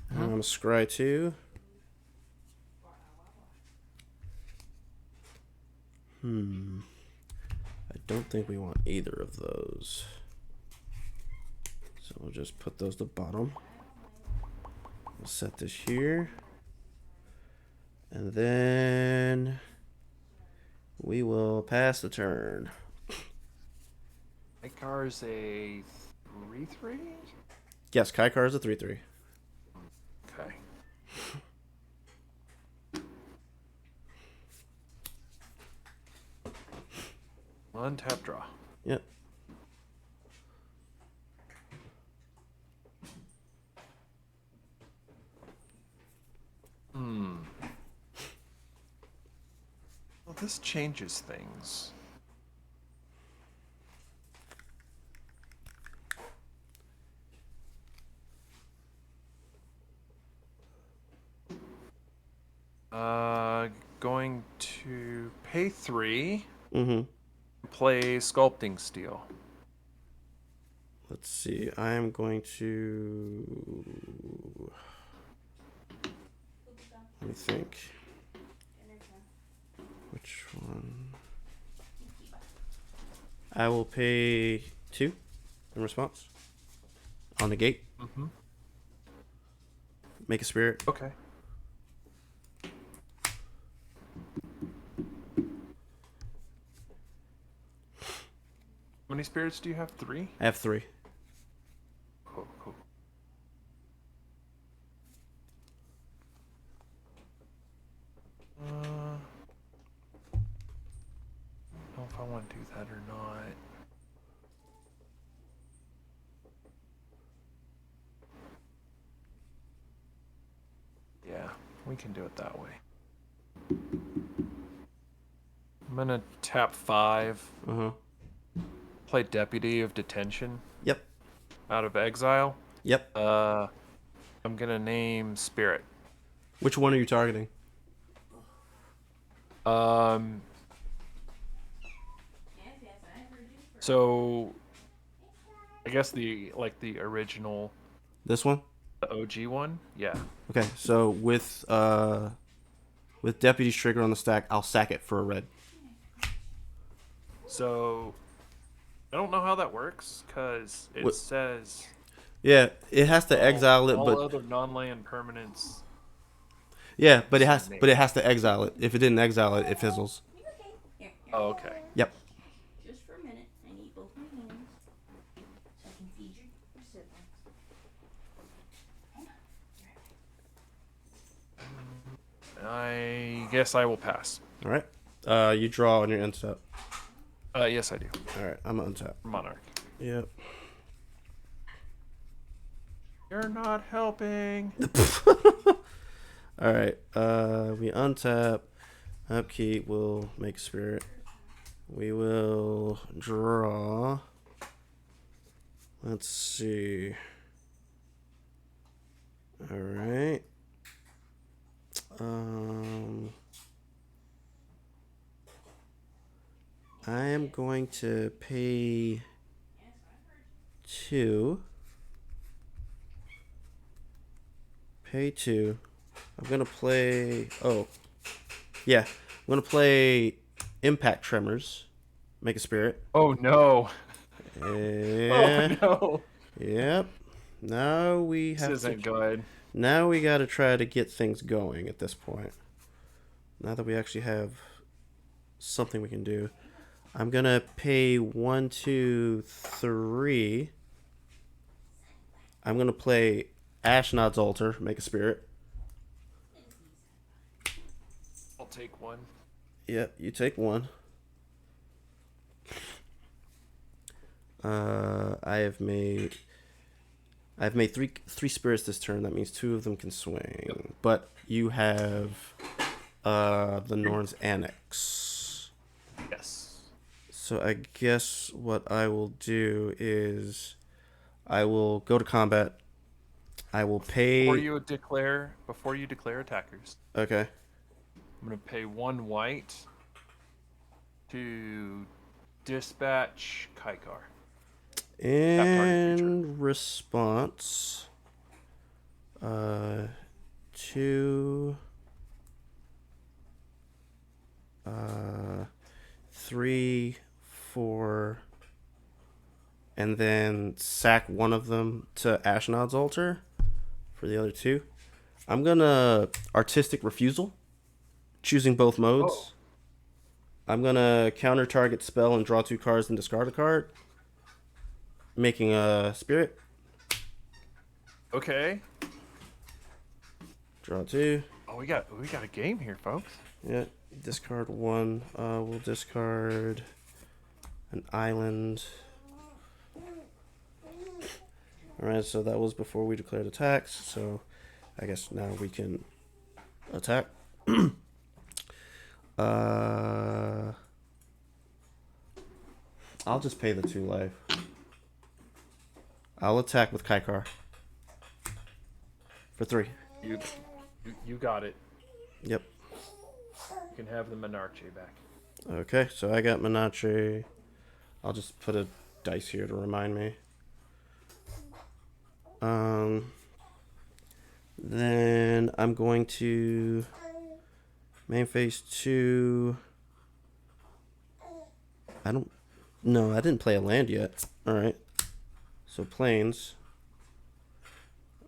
And I'm gonna scry 2. I don't think we want either of those. So we'll just put those to the bottom. We'll set this here. And then we will pass the turn. Icar's a 3/3? Yes, Kaikar is a 3/3. Okay. Untap draw. Yep. Well, this changes things. Going to pay 3. Play Sculpting Steel. Let's see. I am going to. Let me think. Which one? I will pay 2 in response. On the gate. Make a spirit. Okay. How many spirits do you have? 3? I have 3. Cool, cool. I don't know if I want to do that or not. Yeah, we can do it that way. I'm gonna tap 5. Play Deputy of Detention. Yep. Out of exile. Yep. I'm gonna name Spirit. Which one are you targeting? So I guess the original, This one? the OG one. Yeah. Okay, so with Deputy's trigger on the stack, I'll sack it for a red. So I don't know how that works because it says Yeah, it has to exile it, all but other non-land permanents. yeah, but it has to exile it. If it didn't exile it, it fizzles. Here, Oh, okay. Yep. just for a minute. I need both my hands so I can feed your siblings. Hang on. I guess I will pass. All right. You draw on your end step. Yes, I do. All right, I'm on top. Monarch. Yep. You're not helping. All right. We untap. Upkeep. We'll make spirit. We will draw. Let's see. All right. I am going to pay 2. Pay 2. I'm gonna play. Oh, yeah. I'm gonna play Impact Tremors. Make a spirit. Oh no. Oh Yeah. no. Yep. Now we This have isn't to. good. Now we gotta try to get things going at this point. Now that we actually have something we can do, I'm gonna pay 1, 2, 3. I'm gonna play Ashnod's Altar. Make a spirit. I'll take one. Yep. You take 1. I've made three spirits this turn. That means 2 of them can swing. Yep. But you have the Norn's Annex. Yes. So I guess what I will do is I will go to combat. I will pay. Before you declare attackers, Okay. I'm gonna pay 1 white to dispatch Kaikar. In response, 2, 3, 4, and then sack one of them to Ashnod's Altar for the other 2. I'm gonna Artistic Refusal, choosing both modes. Oh. I'm gonna counter target spell and draw 2 cards and discard a card, making a spirit. Okay. Draw 2. Oh, we got a game here, folks. Yeah, discard 1. We'll discard an island. Alright, so that was before we declared attacks, so I guess now we can attack. I'll just pay the 2 life. I'll attack with Kaikar. For 3. You got it. Yep. You can have the Monarchy back. Okay, so I got Menache. I'll just put a dice here to remind me. Then I'm going to main phase 2. No, I didn't play a land yet. Alright. So plains.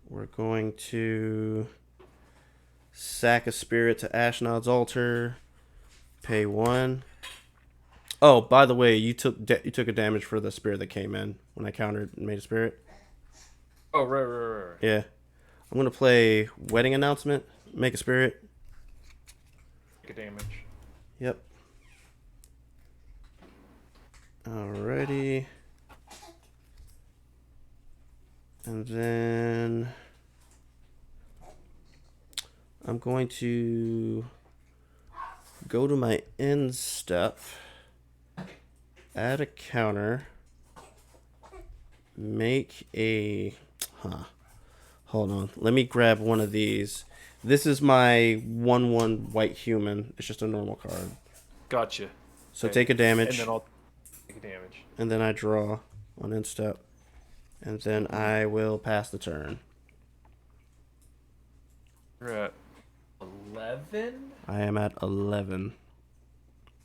We're going to sack a spirit to Ashnod's Altar. Pay 1. Oh, by the way, you took a damage for the spirit that came in when I countered and made a spirit. Oh, right. Yeah. I'm going to play Wedding Announcement. Make a spirit. Take a damage. Yep. Alrighty. And then I'm going to go to my end step, add a counter, make a... Hold on. Let me grab one of these. This is my 1/1 white human. It's just a normal card. Gotcha. So take a damage. And then I'll take a damage. And then I draw on end step. And then I will pass the turn. You're at 11? I am at 11.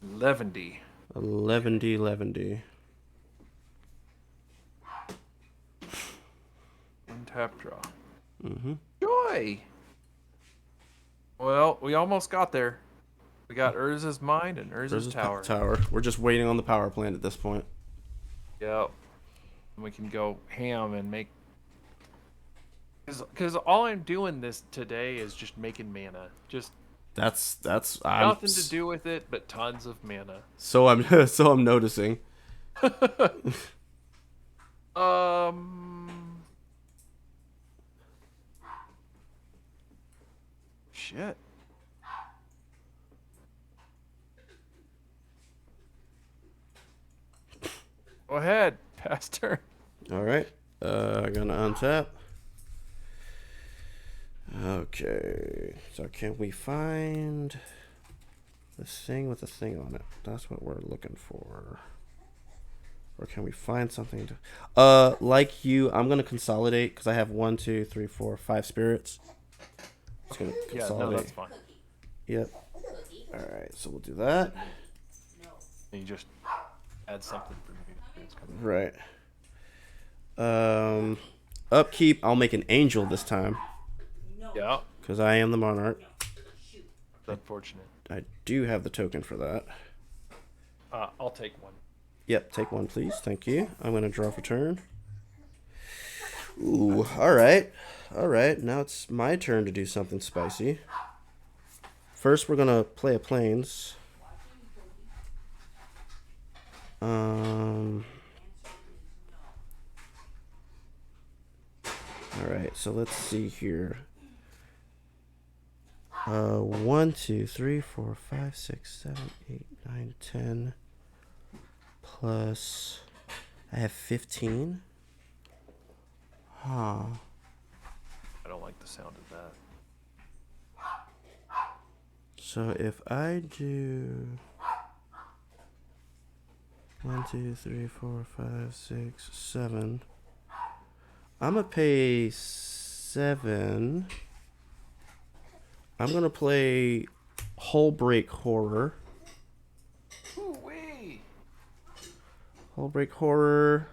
11D. 11D. One tap draw. Mm-hmm. Joy! Well, we almost got there. We got Urza's Mind and Urza's Tower. We're just waiting on the power plant at this point. Yep. And we can go ham and make... Because all I'm doing this today is just making mana. Just Nothing to do with it, but tons of mana. So I'm so I'm noticing. Shit. Go ahead, pass turn. All right. Gonna untap. Okay. So can we find the thing with the thing on it? That's what we're looking for. Or can we find something to... like you, I'm gonna consolidate because I have 1, 2, 3, 4, 5 spirits. Just gonna consolidate. No, that's fine. Yep. All right. So we'll do that. And you just add something for me. Right. Upkeep. I'll make an angel this time. Yeah. Because I am the monarch. It's unfortunate. I do have the token for that. I'll take one. Yep, take one, please. Thank you. I'm going to draw for turn. Ooh, all right. All right, now it's my turn to do something spicy. First, we're going to play a plains. All right, so let's see here. 1, 2, 3, 4, 5, 6, 7, 8, 9, 10. Plus, I have 15. Huh. I don't like the sound of that. So if I do 1, 2, 3, 4, 5, 6, 7, I'm gonna pay 7. I'm gonna play Hullbreak Horror. Ooh-wee. Hullbreak Horror.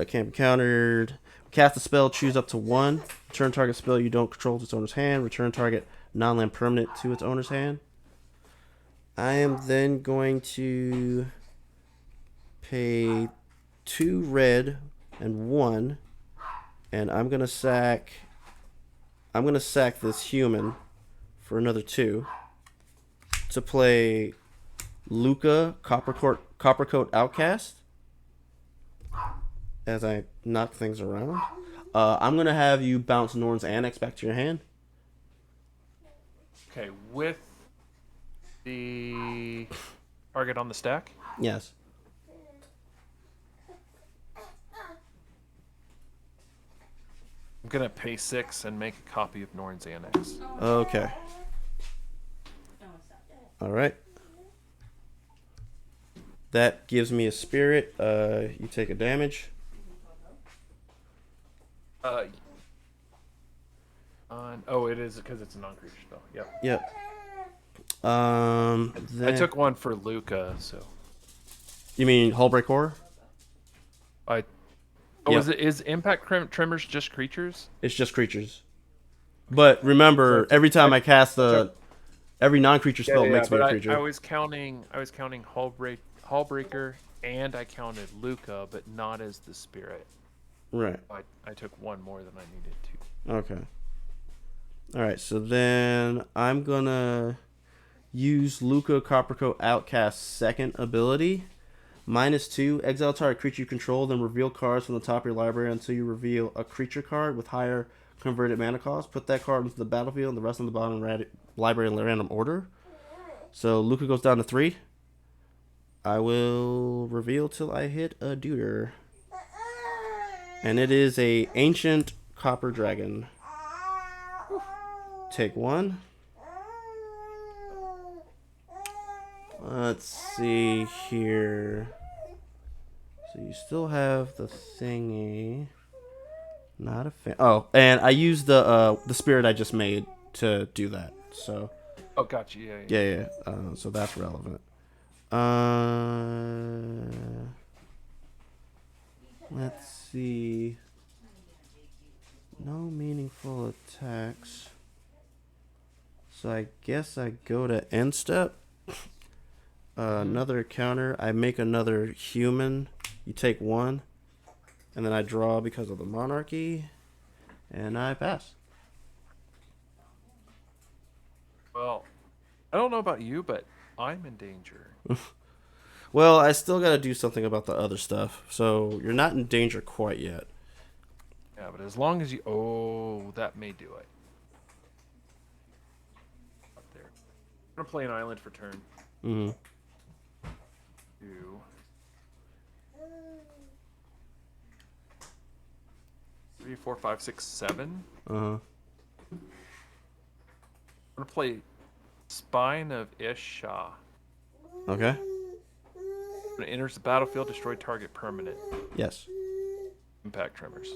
Can't be countered. Cast a spell, choose up to 1. Return target spell you don't control to its owner's hand. Return target non-land permanent to its owner's hand. I am then going to pay 2 red and 1, and I'm gonna sack this human for another 2 to play Luca Coppercoat Outcast as I knock things around. I'm gonna have you bounce Norn's Annex back to your hand. Okay, with the target on the stack. Yes. I'm gonna pay 6 and make a copy of Norn's Annex. Okay. All right. That gives me a spirit. You take a damage. It is because it's a non-creature spell. Yep. Yep. I took one for Luca, so. You mean Hullbreak Horror? Yep. Is Impact Tremors just creatures? It's just creatures. But remember, every time I cast every non-creature spell makes me a creature. I was counting Hullbreaker, and I counted Luca, but not as the spirit. Right. I took one more than I needed to. Okay. All right. So then I'm gonna use Luca Coppercoat Outcast's second ability. -2, exile target creature you control, then reveal cards from the top of your library until you reveal a creature card with higher converted mana cost. Put that card into the battlefield and the rest on the bottom library in random order. So Luca goes down to 3. I will reveal till I hit a duder. And it is a ancient copper dragon. Take 1. Let's see here. So you still have the thingy. Not a fan. Oh, and I used the spirit I just made to do that. So. Oh, gotcha. Yeah. Yeah. So that's relevant. Let's see. No meaningful attacks. So I guess I go to end step. Another counter. I make another human. You take 1. And then I draw because of the monarchy. And I pass. Well, I don't know about you, but I'm in danger. Well, I still gotta do something about the other stuff, so you're not in danger quite yet. Yeah, but as long as you... Oh, that may do it. Up there. I'm going to play an island for turn. Mm-hmm. 2. 3, 4, 5, 6, 7. Uh-huh. I'm going to play Spine of Ish-Shah. Okay. When it enters the battlefield, destroy target permanent. Yes. Impact Tremors.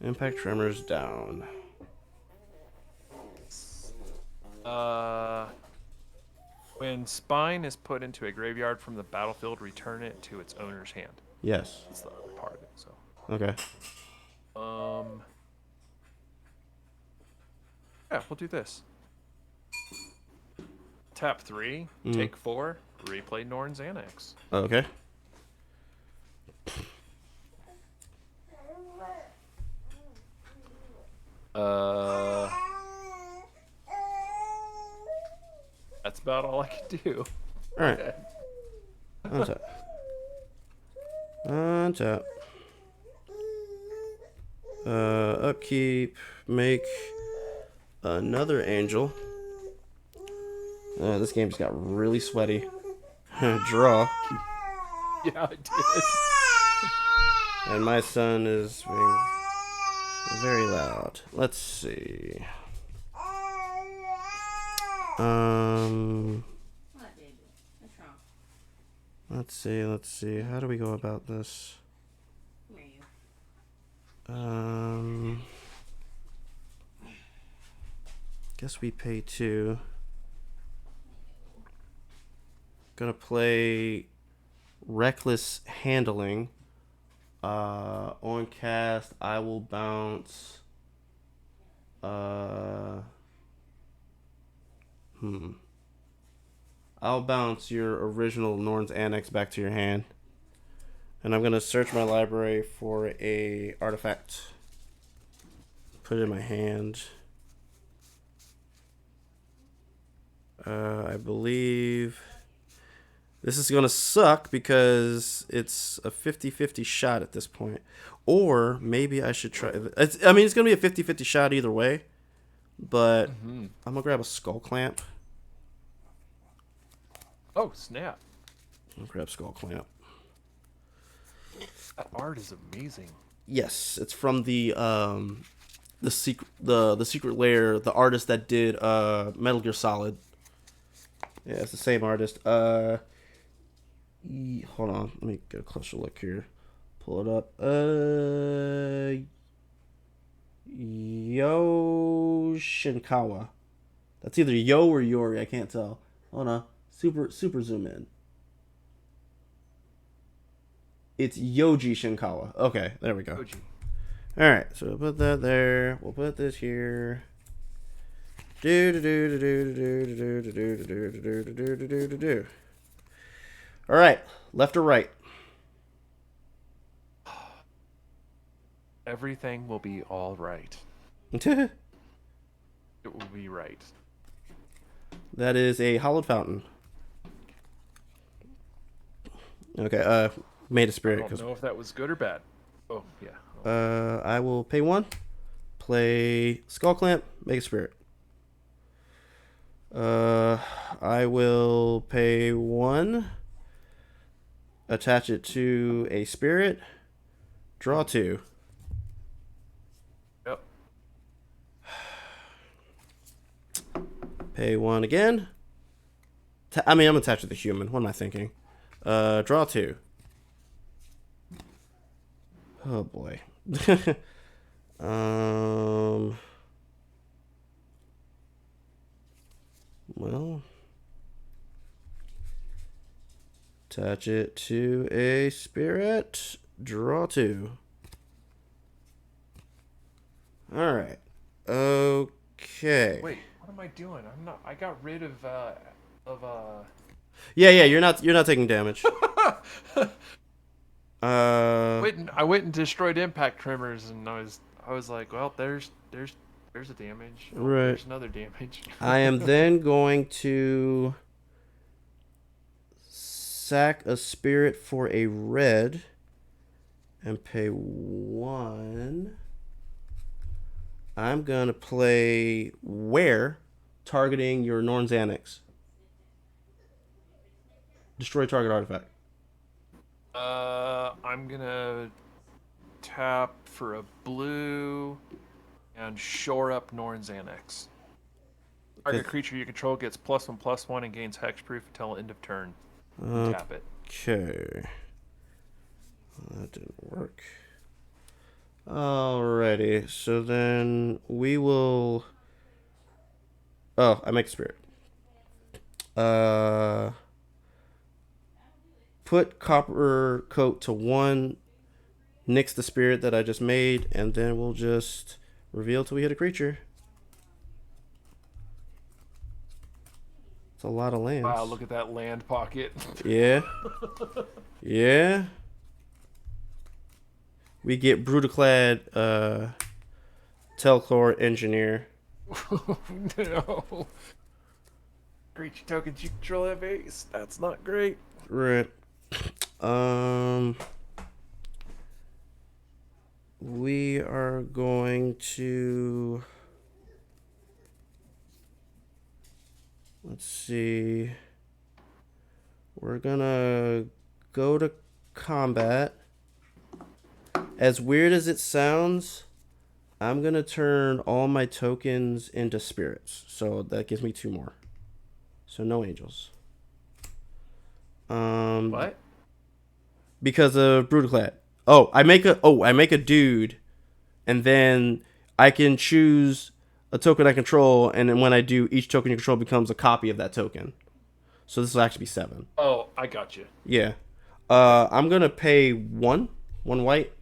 Impact Tremors down. When Spine is put into a graveyard from the battlefield, return it to its owner's hand. Yes. That's the other part of it. So. Okay. Yeah, we'll do this. Tap 3, Mhm. take 4, replay Norn's Annex. Okay. That's about all I can do. All right. Untap. Untap. Upkeep. Make another angel. This game just got really sweaty. Draw. Yeah, I did. And my son is being very loud. Let's see. What, baby? What's wrong? Let's see. How do we go about this? Where are you? Guess we pay 2. Gonna play Reckless Handling. On cast, I will bounce. I'll bounce your original Norn's Annex back to your hand. And I'm gonna search my library for a artifact. Put it in my hand. I believe this is going to suck because it's a 50-50 shot at this point. Or maybe I should try... it's going to be a 50-50 shot either way. But I'm going to grab a Skull Clamp. Oh, snap. I'll grab Skull Clamp. That art is amazing. Yes, it's from the secret lair, the artist that did Metal Gear Solid. Yeah, it's the same artist. Hold on, let me get a closer look here. Pull it up. Yo Shinkawa. That's either Yo or Yori. I can't tell. Hold on. Super zoom in. It's Yoji Shinkawa. Okay, there we go. Koji. All right, so we'll put that there. We'll put this here. All right, left or right? Everything will be all right. That It will be right. is a hollowed fountain. Okay, made a I spirit. don't know if that was good or bad. Oh, yeah. I will pay 1. Play Skull Clamp. Make a spirit. I will pay 1. Attach it to a spirit. Draw 2. Yep. Pay 1 again. I'm attached to the human. What am I thinking? Draw 2. Oh boy. Well, attach it to a spirit. Draw 2. All right. Okay. Wait, what am I doing? I'm not. I got rid of. Yeah. You're not taking damage. I went and destroyed impact tremors, and I was like, well, there's There's a damage. Oh, Right. There's another damage. I am then going to sack a spirit for a red and pay 1. I'm going to play Where, targeting your Norn's Annex. Destroy target artifact. I'm gonna tap for a blue and shore up Norn's Annex. Target creature you control gets +1/+1 and gains hexproof until end of turn. Tap it. Okay. That didn't work. Alrighty, so then we will. Oh, I make a spirit. Put copper coat to 1, nix the spirit that I just made, and then we'll just reveal till we hit a creature. It's a lot of lands. Wow, look at that land pocket. Yeah. Yeah. We get Brutaclad, Telcor Engineer. No. Creature tokens you control have ace. That's not great. Right. We are going to. Let's see. We're gonna go to combat. As weird as it sounds, I'm gonna turn all my tokens into spirits. So that gives me 2 more. So no angels. What? Because of Brutaclad. I make a dude, and then I can choose a token I control, and then when I do, each token you control becomes a copy of that token. So this will actually be 7. Oh, I got you. Yeah. I'm gonna pay 1 white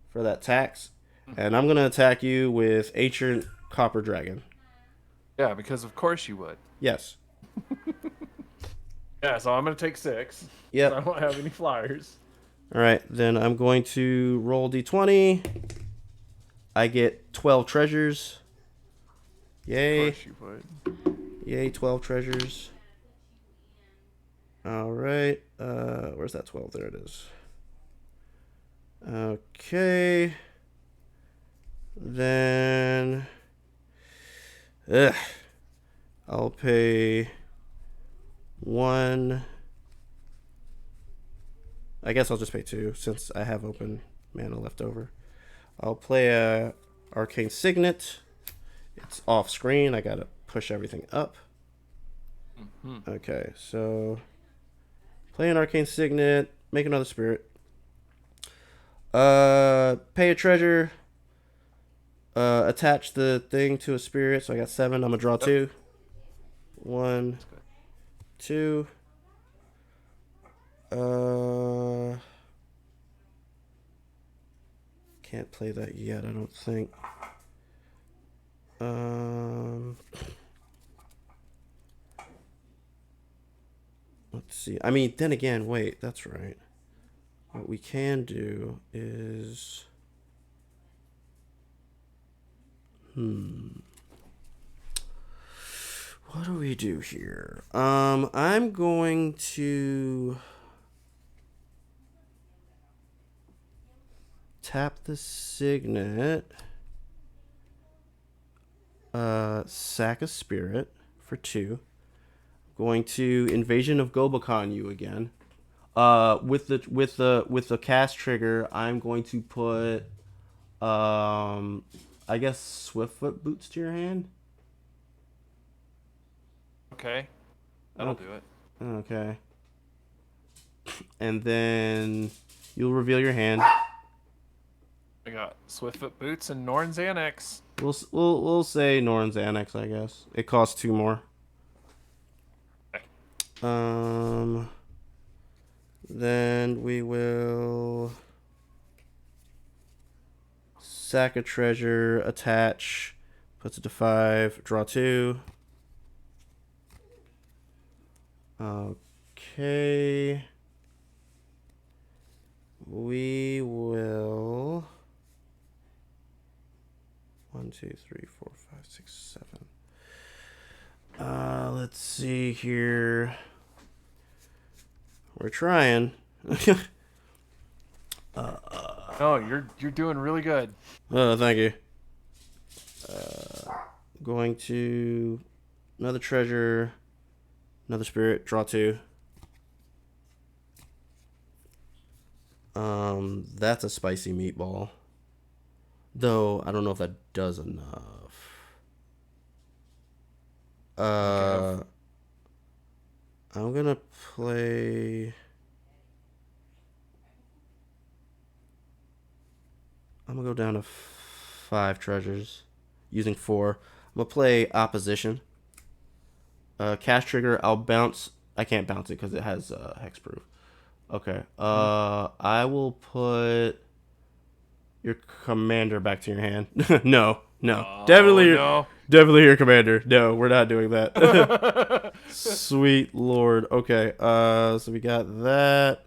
for that tax, and I'm gonna attack you with Ancient Copper Dragon. Yeah, because of course you would. Yes. Yeah, so I'm gonna take 6. Yep. I don't have any flyers. All right, then I'm going to roll d20. I get 12 treasures. Yay. Of course you would. Yay, 12 treasures. All right. Where's that 12? There it is. Okay. Then I'll pay 1. I guess I'll just pay 2 since I have open mana left over. I'll play a Arcane Signet. It's off screen. I gotta push everything up. Okay, so play an Arcane Signet. Make another spirit. Pay a treasure. Attach the thing to a spirit. So I got 7. I'm gonna draw 2. 1, 2. Can't play that yet, I don't think. Let's see. I mean, then again, wait, that's right. What we can do is what do we do here? I'm going to tap the Signet, sack a spirit for 2. Going to Invasion of Gobakon you again. With the cast trigger, I'm going to put I guess Swiftfoot Boots to your hand. Okay. That'll do it. Okay. And then you'll reveal your hand. I got Swiftfoot Boots and Norn's Annex. We'll say Norn's Annex, I guess. It costs 2 more. Okay. Then we will sack a treasure, attach, puts it to 5, draw 2. Okay. We will 1, 1, 2, 3, 4, 5, 6, 7. Let's see here. We're trying. No, you're doing really good. Thank you. Going to another treasure, another spirit, draw 2. That's a spicy meatball. Though I don't know if that does enough. I'm gonna play. I'm gonna go down to 5 treasures, using 4. I'm gonna play opposition. Cast trigger. I'll bounce. I can't bounce it because it has hexproof. Okay. I will put your commander back to your hand. No. Definitely your commander. No, we're not doing that. Sweet Lord. Okay. So we got that.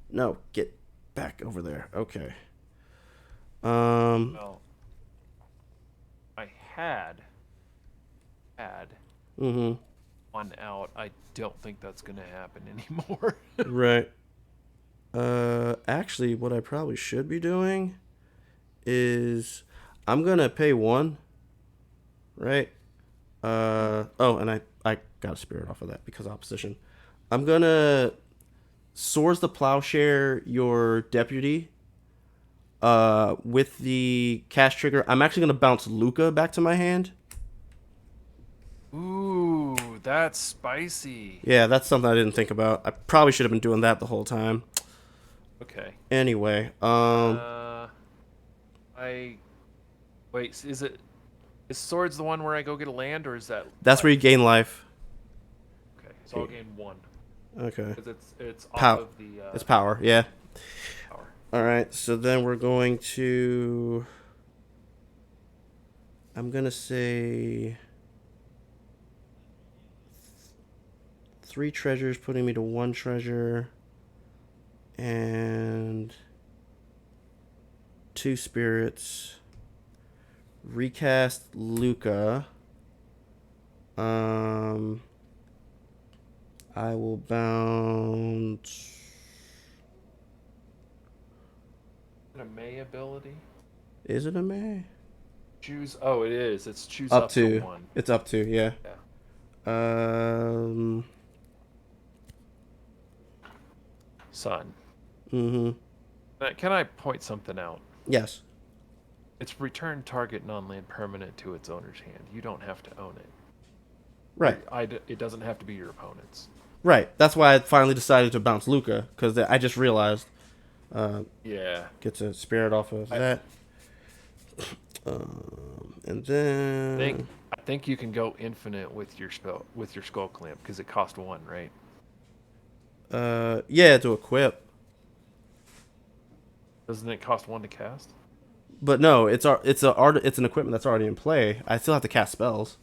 No, get back over there. Okay. Well, I had Mm-hmm. one out. I don't think that's gonna happen anymore. Right. Actually, what I probably should be doing is I'm gonna pay 1. Right. Oh, and I got a spirit off of that because opposition. I'm gonna Soars the Plowshare your deputy. With the cast trigger, I'm actually gonna bounce Luca back to my hand. Ooh, that's spicy. Yeah, that's something I didn't think about. I probably should have been doing that the whole time. Okay. Anyway, wait. Is swords the one where I go get a land, or is that? that's where you gain life. Okay, so I'll gain 1. Okay. Because it's off Pow. of the. It's power. Yeah. Power. All right. So then we're going to. I'm gonna say 3 treasures, putting me to 1 treasure, and 2 spirits. Recast Luca. I will bounce. An a May ability. Is it a May? Choose. Oh, it is. It's choose Up to 1. It's up to, yeah. Yeah. Son. Mm-hmm. Can I point something out? Yes. It's return target non-land permanent to its owner's hand. You don't have to own it. Right. It doesn't have to be your opponent's. Right. That's why I finally decided to bounce Luca, because I just realized. Yeah. Gets a spirit off of that. And then I think you can go infinite with your skull clamp because it cost 1, right? yeah, to equip. Doesn't it cost 1 to cast? But no, it's an equipment that's already in play. I still have to cast spells.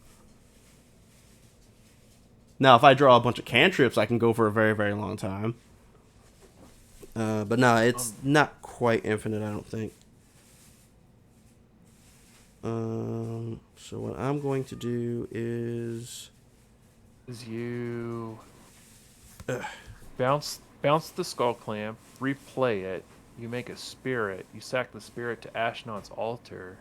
Now, if I draw a bunch of cantrips, I can go for a very, very long time. But no, it's not quite infinite, I don't think. So what I'm going to do is you bounce the skull clamp, replay it. You make a spirit. You sack the spirit to Ashnod's altar.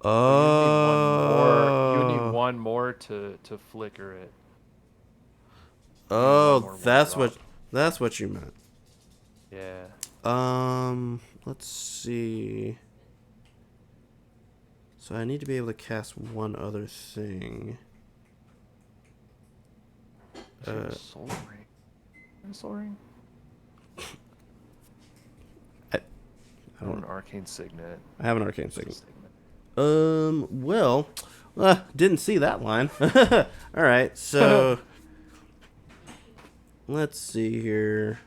Oh. You need one more to flicker it. Oh, that's what you meant. Yeah. Let's see. So I need to be able to cast one other thing. Soul ring. Soul ring. I don't an arcane signet. I have an arcane signet. Well, didn't see that line. All right, so let's see here.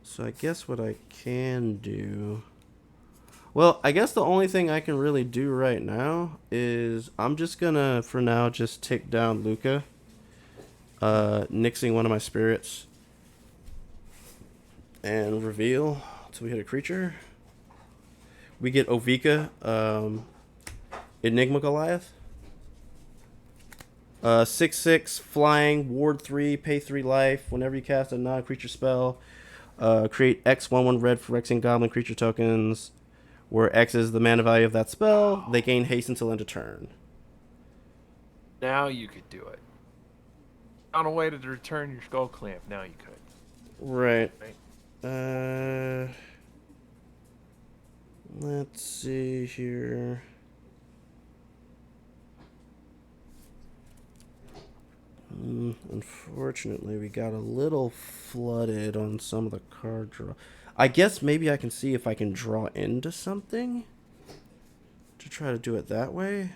So I guess what I can do. Well, I guess the only thing I can really do right now is I'm just gonna, for now, just take down Luca, nixing one of my spirits, and reveal till we hit a creature. We get Ovika, Enigma Goliath. 6/6 flying, ward 3, pay 3 life. Whenever you cast a non-creature spell, create X 1/1 red Phyrexian Goblin creature tokens, where X is the mana value of that spell. They gain haste until end of turn. Now you could do it. On a way to return your Skull Clamp. Now you could. Right. Right. Let's see here. Unfortunately, we got a little flooded on some of the card draw. I guess maybe I can see if I can draw into something to try to do it that way.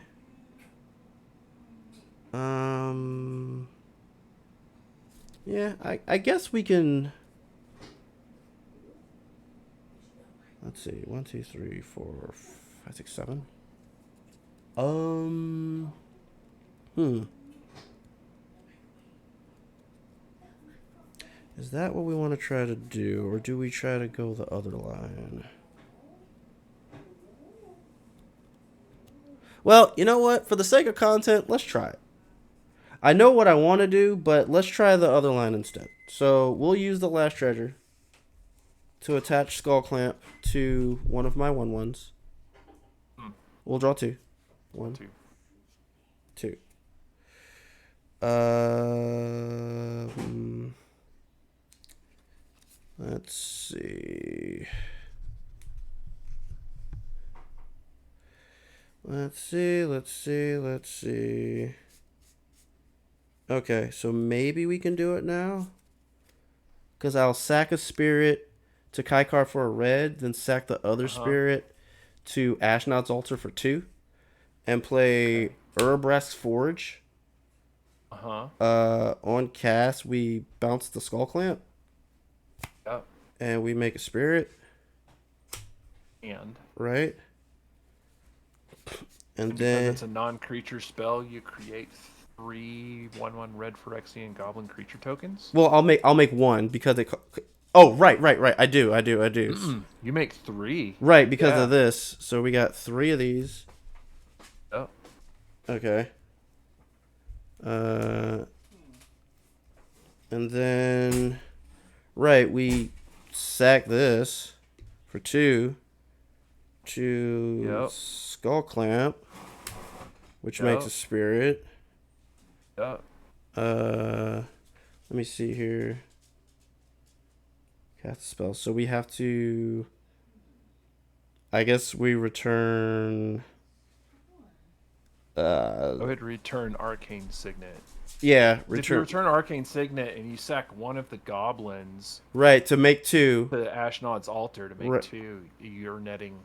Yeah, I guess we can. Let's see, 1, 2, 3, 4, 5, 6, 7. Is that what we want to try to do, or do we try to go the other line? Well, you know what? For the sake of content, let's try it. I know what I want to do, but let's try the other line instead. So we'll use the last treasure to attach Skull Clamp to one of my 1/1s. We'll draw 2. 1, 2. Let's see. Let's see. Okay, so maybe we can do it now. Because I'll sack a spirit to Kaikar for a red, then sack the other spirit to Ashnod's Altar for 2, and play Urabrask's Forge. On cast, we bounce the Skull Clamp. Yep. And we make a spirit. Right? And then because it's a non-creature spell, you create 3 1/1 red Phyrexian Goblin creature tokens. Well, I'll make one because it. Oh, right. I do. You make 3. Right, because of this. So we got 3 of these. Oh. Okay. And then, right, we sack this for 2 to Skull Clamp, which makes a spirit. Yep. Let me see here. Cast a spell. So we have to. I guess we return. Go ahead and return Arcane Signet. Yeah, If you return Arcane Signet and you sack one of the goblins, right, to make 2, to Ashnod's Altar to make 2, you're netting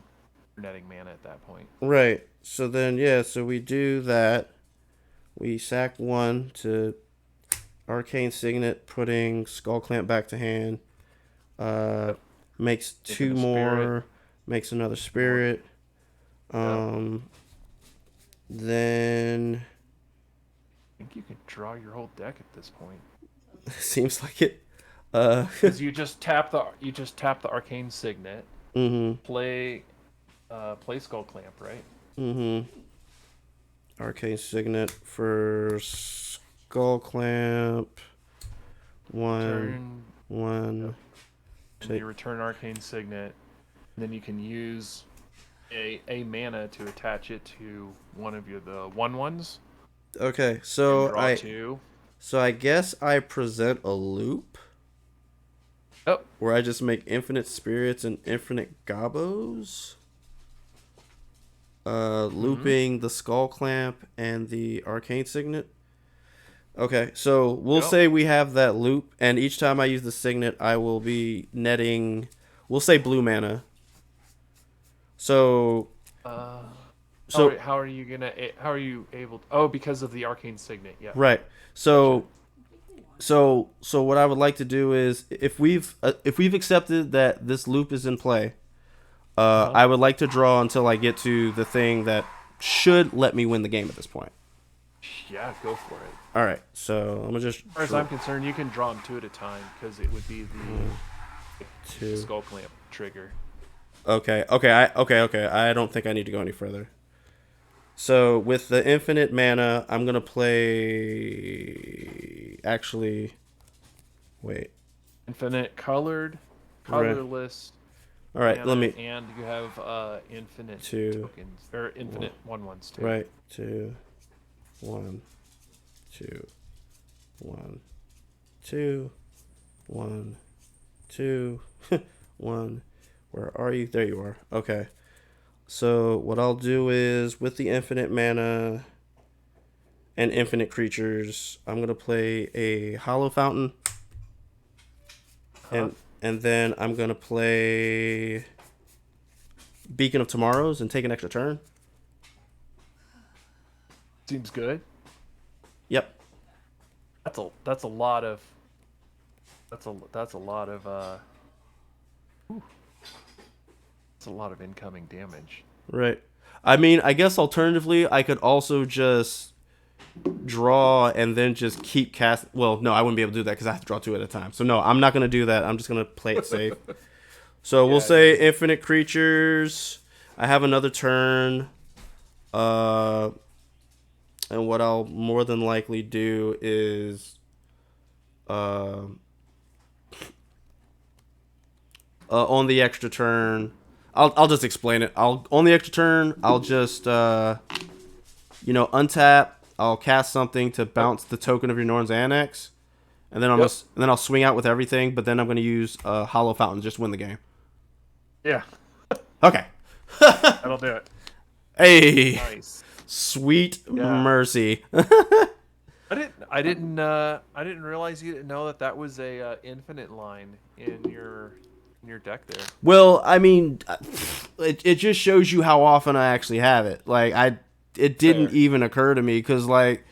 mana at that point. Right. So then, so we do that. We sack 1 to Arcane Signet, putting Skull Clamp back to hand. Makes 2 more. Makes another spirit. Then I think you can draw your whole deck at this point. seems like it. Because you just tap the Arcane Signet. Play Skull Clamp, right? Arcane Signet for Skull Clamp. 1. And you return Arcane Signet, and then you can use a mana to attach it to one of the 1/1s. Okay, so draw 2. So I guess I present a loop. Oh. Where I just make infinite spirits and infinite gobos. Looping the Skull Clamp and the Arcane Signet. Okay, so we'll say we have that loop, and each time I use the Signet, I will be netting, we'll say blue mana. So... how are you able to, because of the Arcane Signet, yeah. Right. So what I would like to do is, if we've accepted that this loop is in play, I would like to draw until I get to the thing that should let me win the game at this point. Yeah, go for it. All right, so I'm gonna just. As far as I'm concerned, you can draw them 2 at a time because it would be the 2. Skull Clamp trigger. Okay. I don't think I need to go any further. So with the infinite mana, I'm gonna play. Actually, wait. Infinite colored, Right. colorless. All right. Mana, Let me. and you have infinite 2. tokens or infinite 1/1s too. Right. 2, 1, 2, 1, 2, 1, 2, 1. Where are you? There you are. Okay. So what I'll do is with the infinite mana and infinite creatures, I'm gonna play a Hollow Fountain, and then I'm gonna play Beacon of Tomorrows and take an extra turn. Seems good. Yep. That's a lot of that's a lot of that's a lot of incoming damage. Right. I mean, I guess alternatively, I could also just draw and then just keep cast. Well, no, I wouldn't be able to do that because I have to draw 2 at a time. So no, I'm not gonna do that. I'm just gonna play it safe. So we'll say infinite creatures. I have another turn. And what I'll more than likely do is, on the extra turn, I'll just explain it. On the extra turn, I'll just untap. I'll cast something to bounce the token of your Norn's Annex, and then I'll swing out with everything. But then I'm gonna use Hollow Fountain just to win the game. Yeah. Okay. That'll do it. Hey. Nice. Sweet mercy. I didn't realize you didn't know that was a infinite line in your deck there. Well, I mean, it just shows you how often I actually have it. Like it didn't even occur to me because like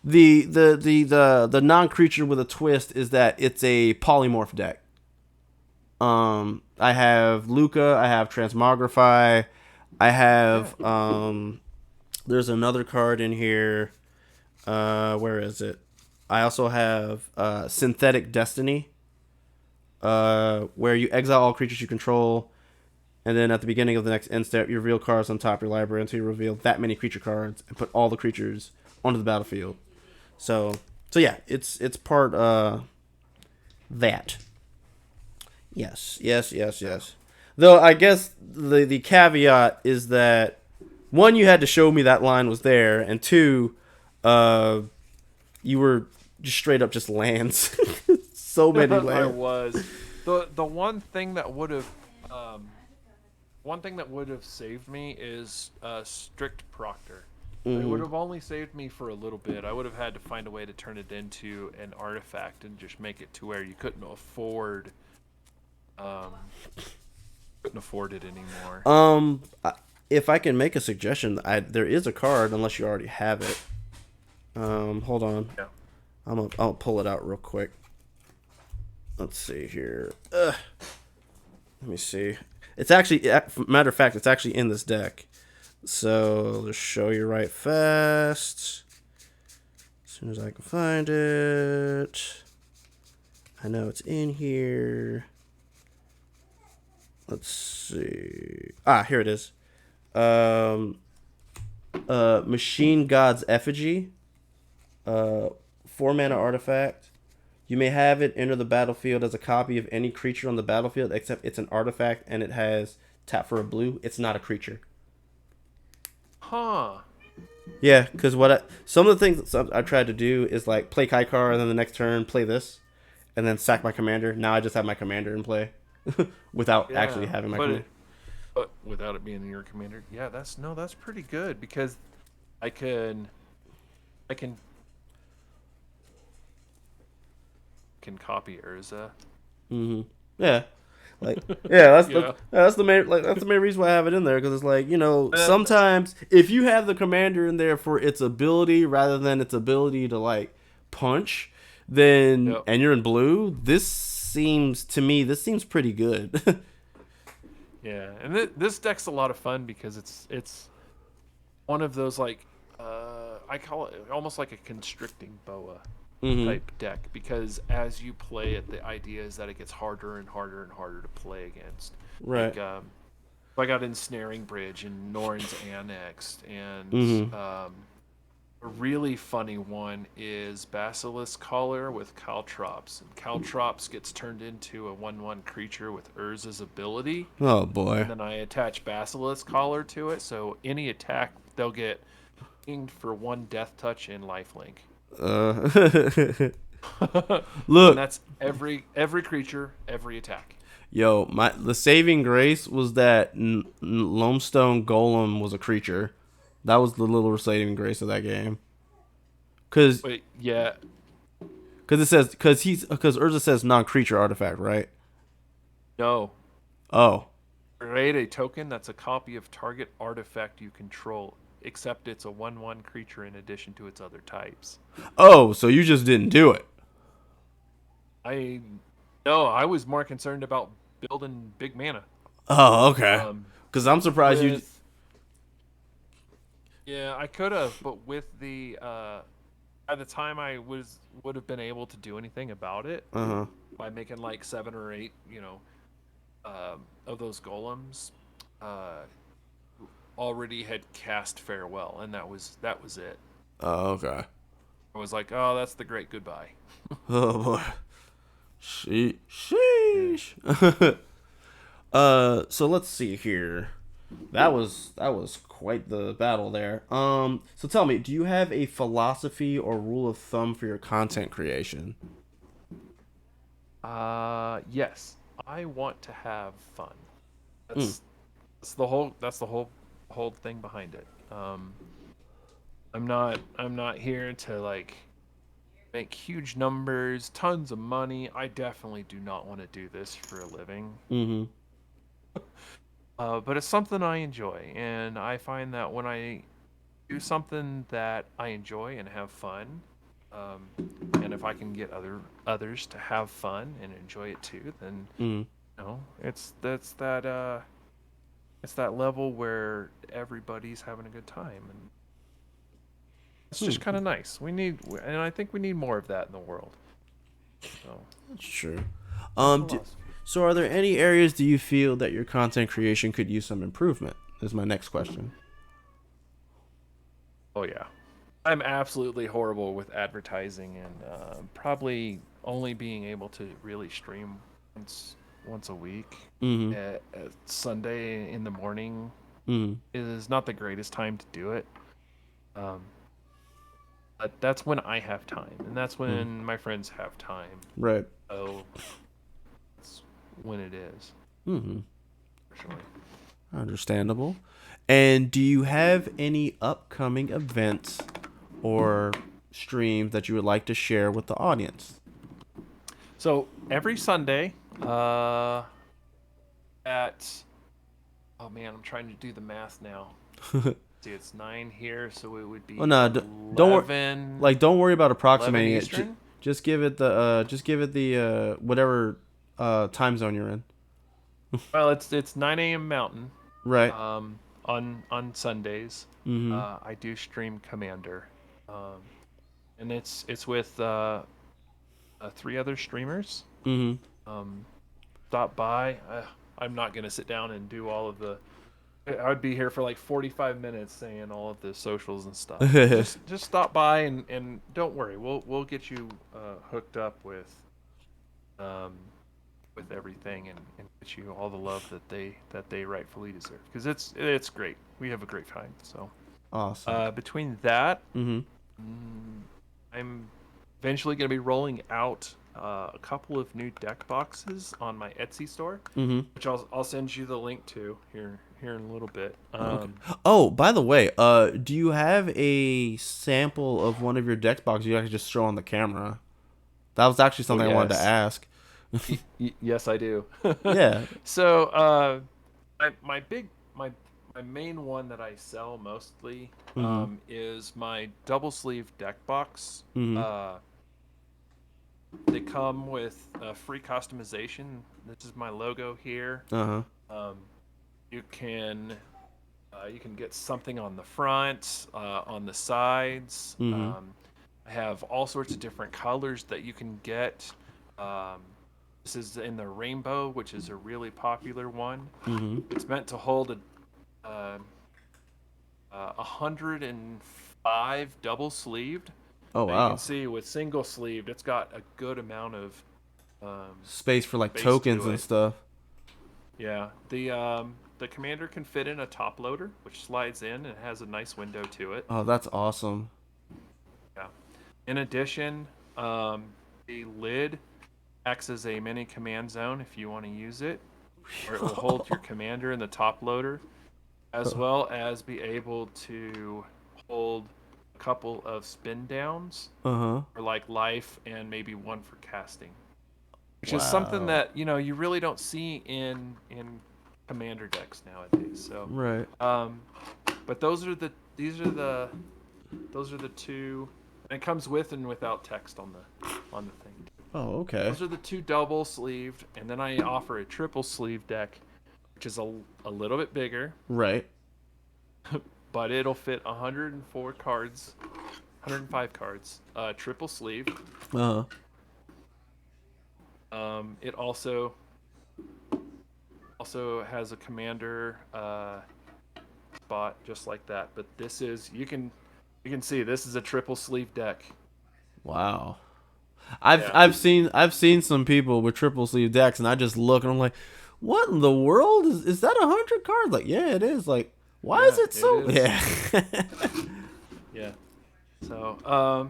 the non-creature with a twist is that it's a polymorph deck. I have Luca, I have Transmogrify, I have there's another card in here. Where is it? I also have Synthetic Destiny, where you exile all creatures you control, and then at the beginning of the next end step, you reveal cards on top of your library until you reveal that many creature cards and put all the creatures onto the battlefield. So yeah, it's part that. Yes. Though I guess the caveat is that 1, you had to show me that line was there, and 2, you were just straight up just lands. So many lands. I was. The one thing that would have saved me is Strict Proctor. It would have only saved me for a little bit. I would have had to find a way to turn it into an artifact and just make it to where you couldn't afford it anymore. If I can make a suggestion, there is a card, unless you already have it. Hold on. Yeah. I'll pull it out real quick. Let's see here. Let me see. It's actually, matter of fact, it's actually in this deck. So let's show you right fast. As soon as I can find it. I know it's in here. Let's see. Here it is. Machine God's Effigy. 4 mana artifact. You may have it enter the battlefield as a copy of any creature on the battlefield, except it's an artifact and it has tap for a blue. It's not a creature. Huh. Yeah, because some of the things I tried to do is like play Kaikar and then the next turn play this, and then sack my commander. Now I just have my commander in play without actually having my commander. But without it being in your commander, yeah, that's pretty good because I can copy Urza. Mm-hmm. Yeah. That's the main reason why I have it in there, because it's like, sometimes if you have the commander in there for its ability rather than its ability to like punch, then and you're in blue, this seems pretty good. Yeah, and this deck's a lot of fun because it's one of those like I call it almost like a constricting boa. Mm-hmm. type deck, because as you play it, the idea is that it gets harder and harder and harder to play against. Right. Like I got Ensnaring Bridge and Norn's Annexed, and Mm-hmm. a really funny one is Basilisk Collar with Caltrops. And Caltrops gets turned into a 1/1 creature with Urza's ability, Oh boy. and then I attach Basilisk Collar to it, so any attack they'll get pinged for 1 death touch and lifelink. Uh, And look, that's every creature, every attack. yo, the saving grace was that Lomestone Golem was a creature. That was the little saving grace of that game. Cause, Wait, yeah, cause it says, cause Urza says non-creature artifact, right? no. Oh, Create a token that's a copy of target artifact you control, except it's a 1/1 creature in addition to its other types. oh, so you just didn't do it. I No, I was more concerned about building big mana. Oh, okay. Um, Cause I'm surprised you. with Yeah, I could have, but with the at the time I would have been able to do anything about it Uh huh. by making like 7 or 8, of those golems. Uh, Already had cast farewell, and that was it. Oh, okay. I was like, oh, that's the great goodbye. Oh boy. Yeah. Sheesh. So let's see here. That was quite the battle there. So tell me, do you have a philosophy or rule of thumb for your content creation? Yes, I want to have fun. Mm. That's the whole thing behind it. I'm not here to like make huge numbers, tons of money. I definitely do not want to do this for a living. Mm-hmm. But it's something I enjoy, and I find that when I do something that I enjoy and have fun, um, and if I can get others to have fun and enjoy it too, then Mm. it's that level where everybody's having a good time, and it's Hmm. just kind of nice. And I think we need more of that in the world. So That's true. that's Um, do, philosophy. so are there any areas do you feel that your content creation could use some improvement? Is my next question. Oh yeah, I'm absolutely horrible with advertising, and probably only being able to really stream once a week Mm-hmm. at Sunday in the morning Mm. is not the greatest time to do it. Um, but that's when I have time, and that's Mm. when my friends have time. Right. So that's when it is, Mm-hmm. fortunately. Understandable. And do you have any upcoming events or streams that you would like to share with the audience? So every Sunday, at oh man, I'm trying to do the math now. See, it's 9 here, so it would Oh be no, don't worry. 11, Like, don't worry about 11 approximating it. Eastern. Just give it the whatever time zone you're in. Well, it's 9 a.m. Mountain. Right. On Sundays, Mm-hmm. I do stream Commander, um, and it's with 3 other streamers. Mm-hmm. Um, Stop by. I'm not gonna sit down and do all of the. I would be here for like 45 minutes saying all of the socials and stuff. Just stop by, and don't worry, we'll get you hooked up um, with everything, and get you all the love that they rightfully deserve, because it's great. We have a great time. So Awesome. between that, Mm-hmm. I'm eventually going to be rolling out a couple of new deck boxes on my Etsy store, Mm-hmm. which I'll send you the link to here in a little bit. Okay. Oh, by the way, do you have a sample of one of your deck boxes you actually just show on the camera? That was actually Oh something I wanted to yes, ask. yes I do. Yeah. So my main one that I sell mostly Mm-hmm. is my double sleeve deck box. Mm-hmm. They come with free customization. This is my logo here. Uh-huh. Um, you can you can get something on the front, on the sides. Mm-hmm. I have all sorts of different colors that you can get. Um, this is in the rainbow, which is a really popular one. Mm-hmm. It's meant to hold 105 double sleeved. Oh But you can wow. see with single sleeved, it's got a good amount of Space for like space tokens to and it. stuff. Yeah, the commander can fit in a top loader, which slides in and has a nice window to it. Oh, that's awesome. Yeah. In addition, um, the lid acts as a mini command zone if you want to use it, or it will hold your commander in the top loader, as well as be able to hold a couple of spin downs Uh-huh. for like life and maybe one for casting, which is something Wow. that you really don't see in commander decks nowadays. So, Right. um, but these are the two, and it comes with and without text on the thing. Oh, okay. Those are the two double sleeved, and then I offer a triple sleeve deck, which is a little bit bigger, Right. but it'll fit 104 cards, 105 cards, triple sleeve. Uh-huh. It also has a commander spot just like that, but this is you can see this is a triple sleeve deck. Wow. I've Yeah. I've seen I've seen some people with triple sleeve decks, and I just look and I'm like, what in the world is that 100 cards? Like, yeah, it is. Like, why is Yeah, it it so? is. Yeah. Yeah. So,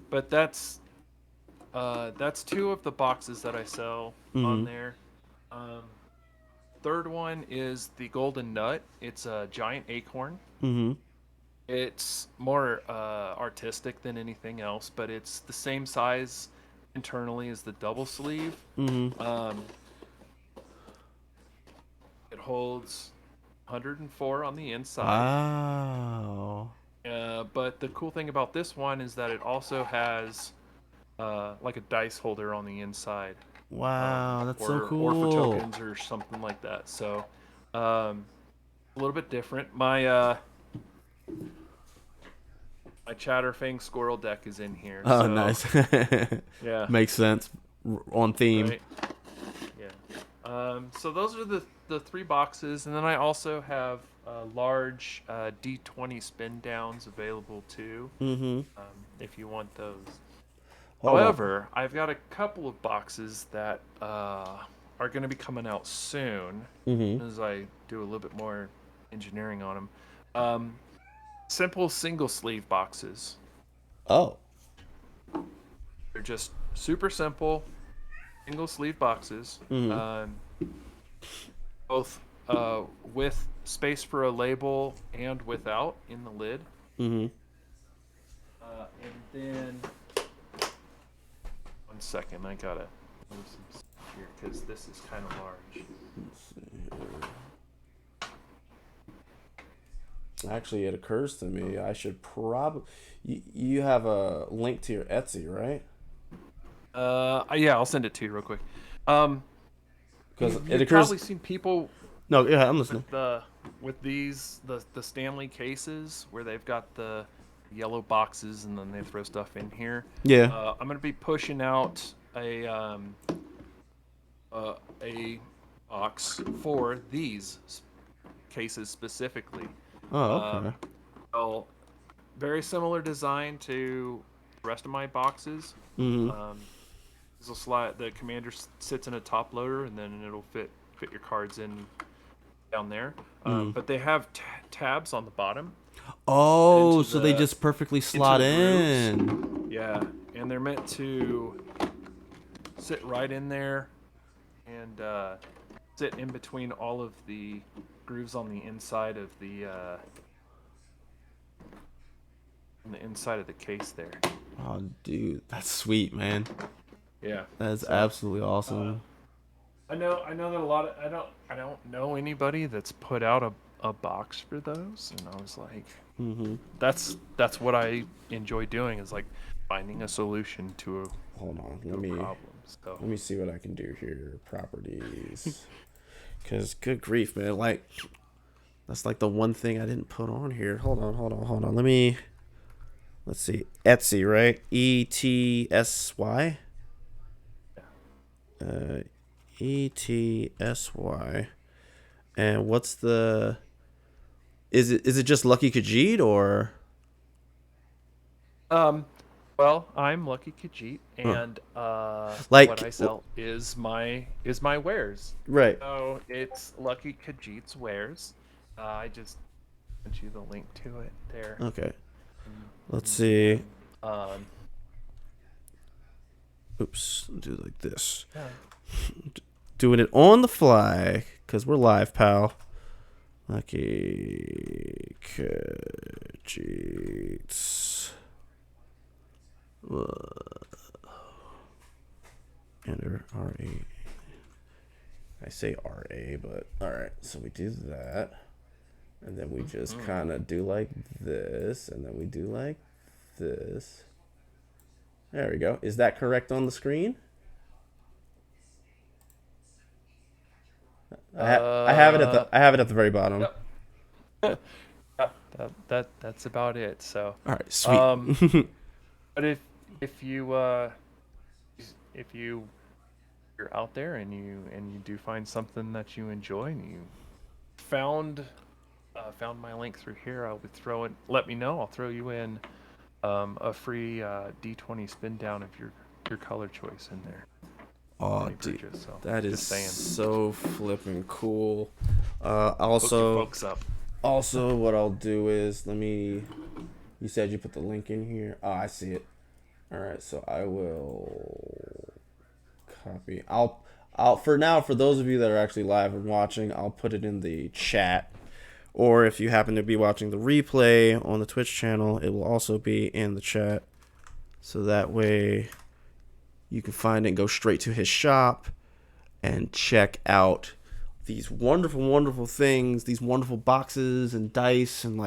but that's two of the boxes that I sell on Mhm. there. Um, third one is the Golden Nut. It's a giant acorn. Mhm. It's more artistic than anything else, but it's the same size internally as the double sleeve. Mhm. Um, it holds 104 on the inside. Wow. But the cool thing about this one is that it also has like a dice holder on the inside, Wow. That's so or for cool. tokens or something like that. So a little bit different. My Chatterfang Squirrel deck is in here. Oh, So nice. yeah, Makes sense. On theme. right. Yeah. So those are the three boxes, and then I also have large D20 spin downs available too, Mhm. if you want those. Hold on. However, I've got a couple of boxes that are going to be coming out soon Mhm. as I do a little bit more engineering on them. Simple single sleeve boxes. Oh. They're just super simple single sleeve boxes, Mhm. both with space for a label and without in the lid. Mhm. And then, one second, I gotta move some stuff here because this is kind of large. Let's see here. Actually, it occurs to me I should probably. You have a link to your Etsy, right? Yeah, I'll send it to you real quick. Um, Because it you've occurs. probably seen people No, yeah, I'm listening. with the Stanley cases where they've got the yellow boxes and then they throw stuff in here. Yeah. I'm gonna be pushing out a box for these cases specifically. Oh, Um, okay. well, very similar design to the rest of my boxes. Mhm. Um, this will slide. The commander sits in a top loader, and then it'll fit your cards in down there. Mhm. But they have tabs on the bottom Oh, into so they the just perfectly into slot the grooves. in. Yeah, and they're meant to sit right in there and sit in between all of the grooves on the inside of the case there. Oh, dude, that's sweet, man. Yeah. That's So absolutely uh, awesome. I know that a lot of I don't know anybody that's put out a box for those, and I was like, Mhm. that's what I enjoy doing is like finding a solution Hold on. to a problem. So Let me see what I can do here. Properties. Cause good grief, man. Like that's like the one thing I didn't put on here. Hold on. Let me let's see, Etsy, right? ETSY. ETSY. And what's the? Is it just Lucky Khajiit or? Well, I'm Lucky Khajiit, Huh. and Like, what I sell is my wares. right. So it's Lucky Khajiit's wares. I just sent you the link to it there. Okay. Let's And see. Um, Oops. Do it like this. yeah. Doing it on the fly because we're live, pal. Lucky Khajiit. Enter RA. I say RA, but alright. So we do that. And then we just kind of do like this. And then we do like this. There we go. Is that correct on the screen? I have it at the very bottom. Yep. That's about it. So, All right, sweet. but if you if you're out there and you do find something that you enjoy and you found my link through here, I would throw it. Let me know. I'll throw you in a free D20 spin down of your color choice in there. Oh, Any dude, purchase, so that is just saying. so flipping cool. Hook your Also, folks up. what I'll do is You said you put the link in here. Oh, I see it. All right, so I will copy. I'll for now, for those of you that are actually live and watching, I'll put it in the chat. Or if you happen to be watching the replay on the Twitch channel, it will also be in the chat. So that way you can find it and go straight to his shop and check out these wonderful, wonderful things, these wonderful boxes and dice and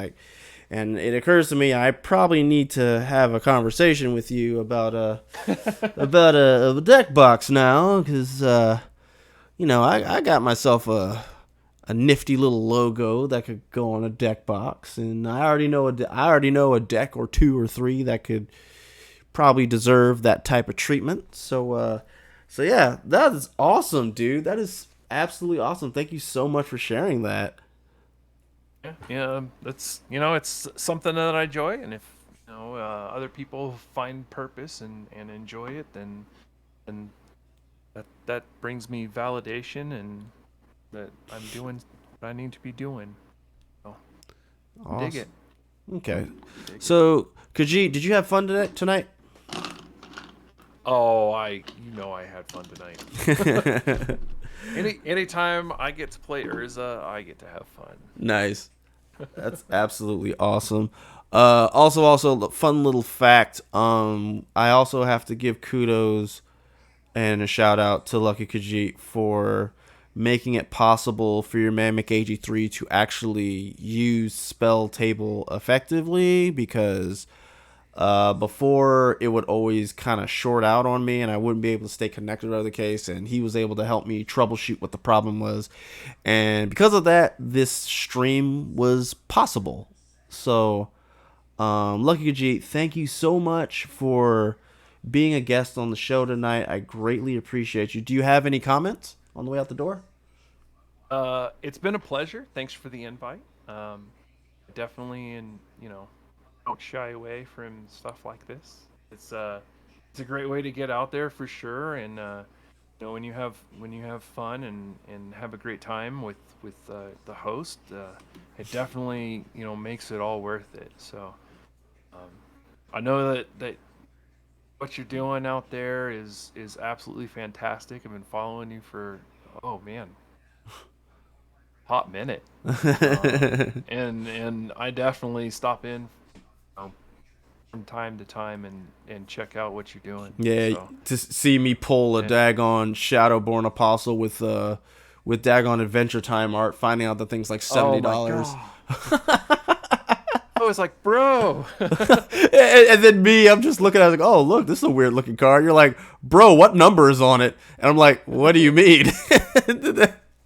it occurs to me I probably need to have a conversation with you about a deck box now because I got myself a nifty little logo that could go on a deck box, and I already know a deck or two or three that could probably deserve that type of treatment. So yeah, that is awesome, dude. That is absolutely awesome. Thank you so much for sharing that. Yeah, it's it's something that I enjoy, and if other people find purpose and enjoy it, then that brings me validation and that I'm doing what I need to be doing. So Awesome. dig it. Okay. So, Khajiit, did you have fun tonight? Oh, I had fun tonight. Anytime I get to play Urza, I get to have fun. Nice. That's absolutely awesome. Also, fun little fact. I also have to give kudos and a shout out to Lucky Khajiit for making it possible for your man McAgee3 to actually use spell table effectively, because before it would always kind of short out on me and I wouldn't be able to stay connected to the case, and he was able to help me troubleshoot what the problem was, and because of that this stream was possible. So Lucky Khajiit, thank you so much for being a guest on the show tonight. I greatly appreciate you. Do you have any comments on the way out the door? It's been a pleasure. Thanks for the invite. Definitely, and don't shy away from stuff like this. It's a great way to get out there for sure, and when you have fun and have a great time with the host, it definitely makes it all worth it. So I know that what you're doing out there is absolutely fantastic. I've been following you for hot minute, and I definitely stop in from time to time and check out what you're doing. Yeah, so. To see me pull a daggone Shadowborn Apostle with daggone Adventure Time art, finding out the thing's like $70. I was like, bro. and then me, I'm just looking at it like, oh, look, this is a weird looking card. You're like, bro, what number is on it? And I'm like, what do you mean?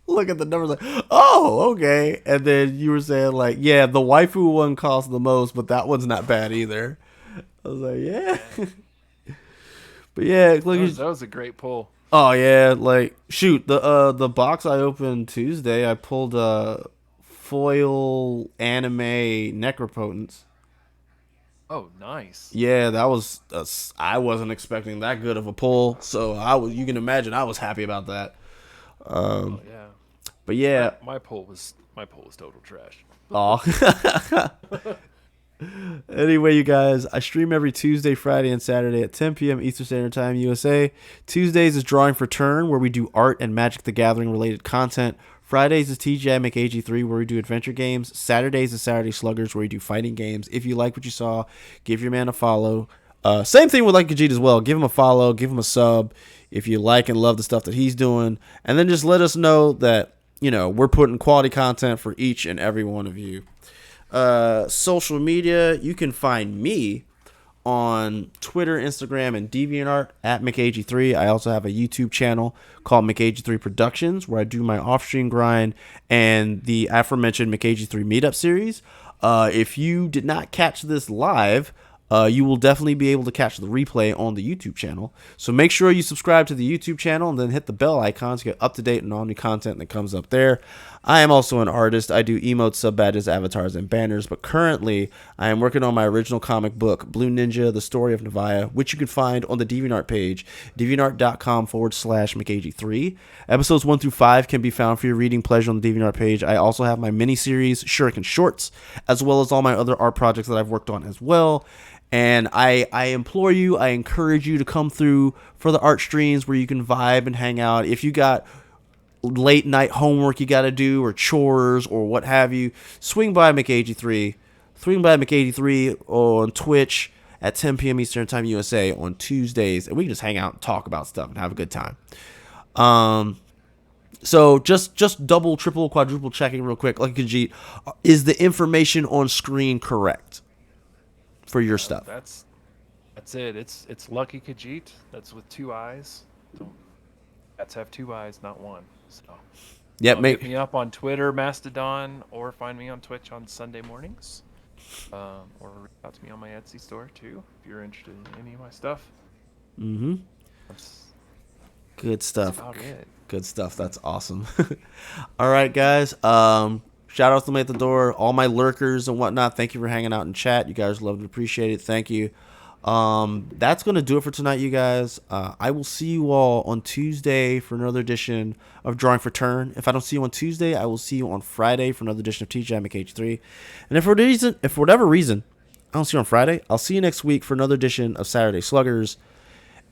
Look at the numbers like, oh, okay. And then you were saying like, yeah, the waifu one costs the most, but that one's not bad either. I was like, yeah. But yeah, look. That was a great pull. Oh yeah, like shoot, the box I opened Tuesday, I pulled foil anime necropotence. Oh, nice. Yeah, that was I wasn't expecting that good of a pull, so you can imagine I was happy about that. Oh yeah. But yeah, My pull was total trash. oh. Anyway, you guys, I stream every Tuesday, Friday, and Saturday at 10 p.m. Eastern Standard Time, USA. Tuesdays is Drawing for Turn, where we do art and Magic the Gathering related content. Fridays is TGI McAgee3, where we do adventure games. Saturdays is Saturday Sluggers, where we do fighting games. If you like what you saw, give your man a follow. Same thing with like Khajiit as well. Give him a follow, give him a sub if you like and love the stuff that he's doing. And then just let us know that, we're putting quality content for each and every one of you. Social media, you can find me on Twitter, Instagram, and DeviantArt at McAgee3. I also have a YouTube channel called McAgee3 Productions, where I do my off-stream grind and the aforementioned McAgee3 Meetup series. If you did not catch this live, you will definitely be able to catch the replay on the YouTube channel. So make sure you subscribe to the YouTube channel and then hit the bell icon to get up to date on all new content that comes up there. I am also an artist. I do emotes, sub badges, avatars, and banners, but currently I am working on my original comic book, Blue Ninja, The Story of Nevaeh, which you can find on the DeviantArt page, deviantart.com/McAgee3. Episodes 1 through 5 can be found for your reading pleasure on the DeviantArt page. I also have my mini-series, Shuriken Shorts, as well as all my other art projects that I've worked on as well. And I implore you, I encourage you to come through for the art streams where you can vibe and hang out. If you got late night homework you got to do or chores or what have you, swing by McAgee3. Swing by McAgee3 on Twitch at 10 p.m. Eastern Time USA on Tuesdays, and we can just hang out and talk about stuff and have a good time. So just double, triple, quadruple checking real quick. Like Khajiit, is the information on screen correct for your stuff? That's it. It's Lucky Khajiit. That's with 2 eyes. Cats have 2 eyes, not one. So Yeah, hit me up on Twitter, Mastodon, or find me on Twitch on Sunday mornings. Or reach out to me on my Etsy store too if you're interested in any of my stuff. Mm-hmm. Good stuff. That's about it. Good stuff. That's awesome. All right, guys. Shout out to me at the door, all my lurkers and whatnot. Thank you for hanging out in chat. You guys love and appreciate it. Thank you. That's gonna do it for tonight, you guys. I will see you all on Tuesday for another edition of Drawing for Turn. If I don't see you on Tuesday, I will see you on Friday for another edition of TGI McAgee3. And if for whatever reason I don't see you on Friday, I'll see you next week for another edition of Saturday Sluggers.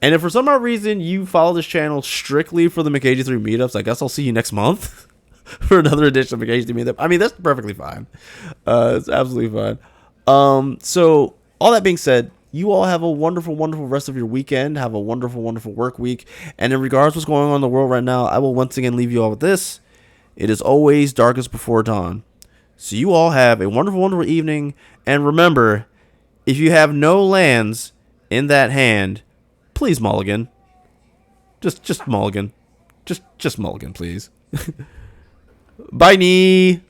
And if for some odd reason you follow this channel strictly for the McAgee3 meetups, I guess I'll see you next month for another edition of McAgee3 meetup. I mean, that's perfectly fine. It's absolutely fine. So all that being said, you all have a wonderful, wonderful rest of your weekend. Have a wonderful, wonderful work week. And in regards to what's going on in the world right now, I will once again leave you all with this. It is always darkest before dawn. So you all have a wonderful, wonderful evening. And remember, if you have no lands in that hand, please mulligan. Just mulligan. Just mulligan, please. Bye,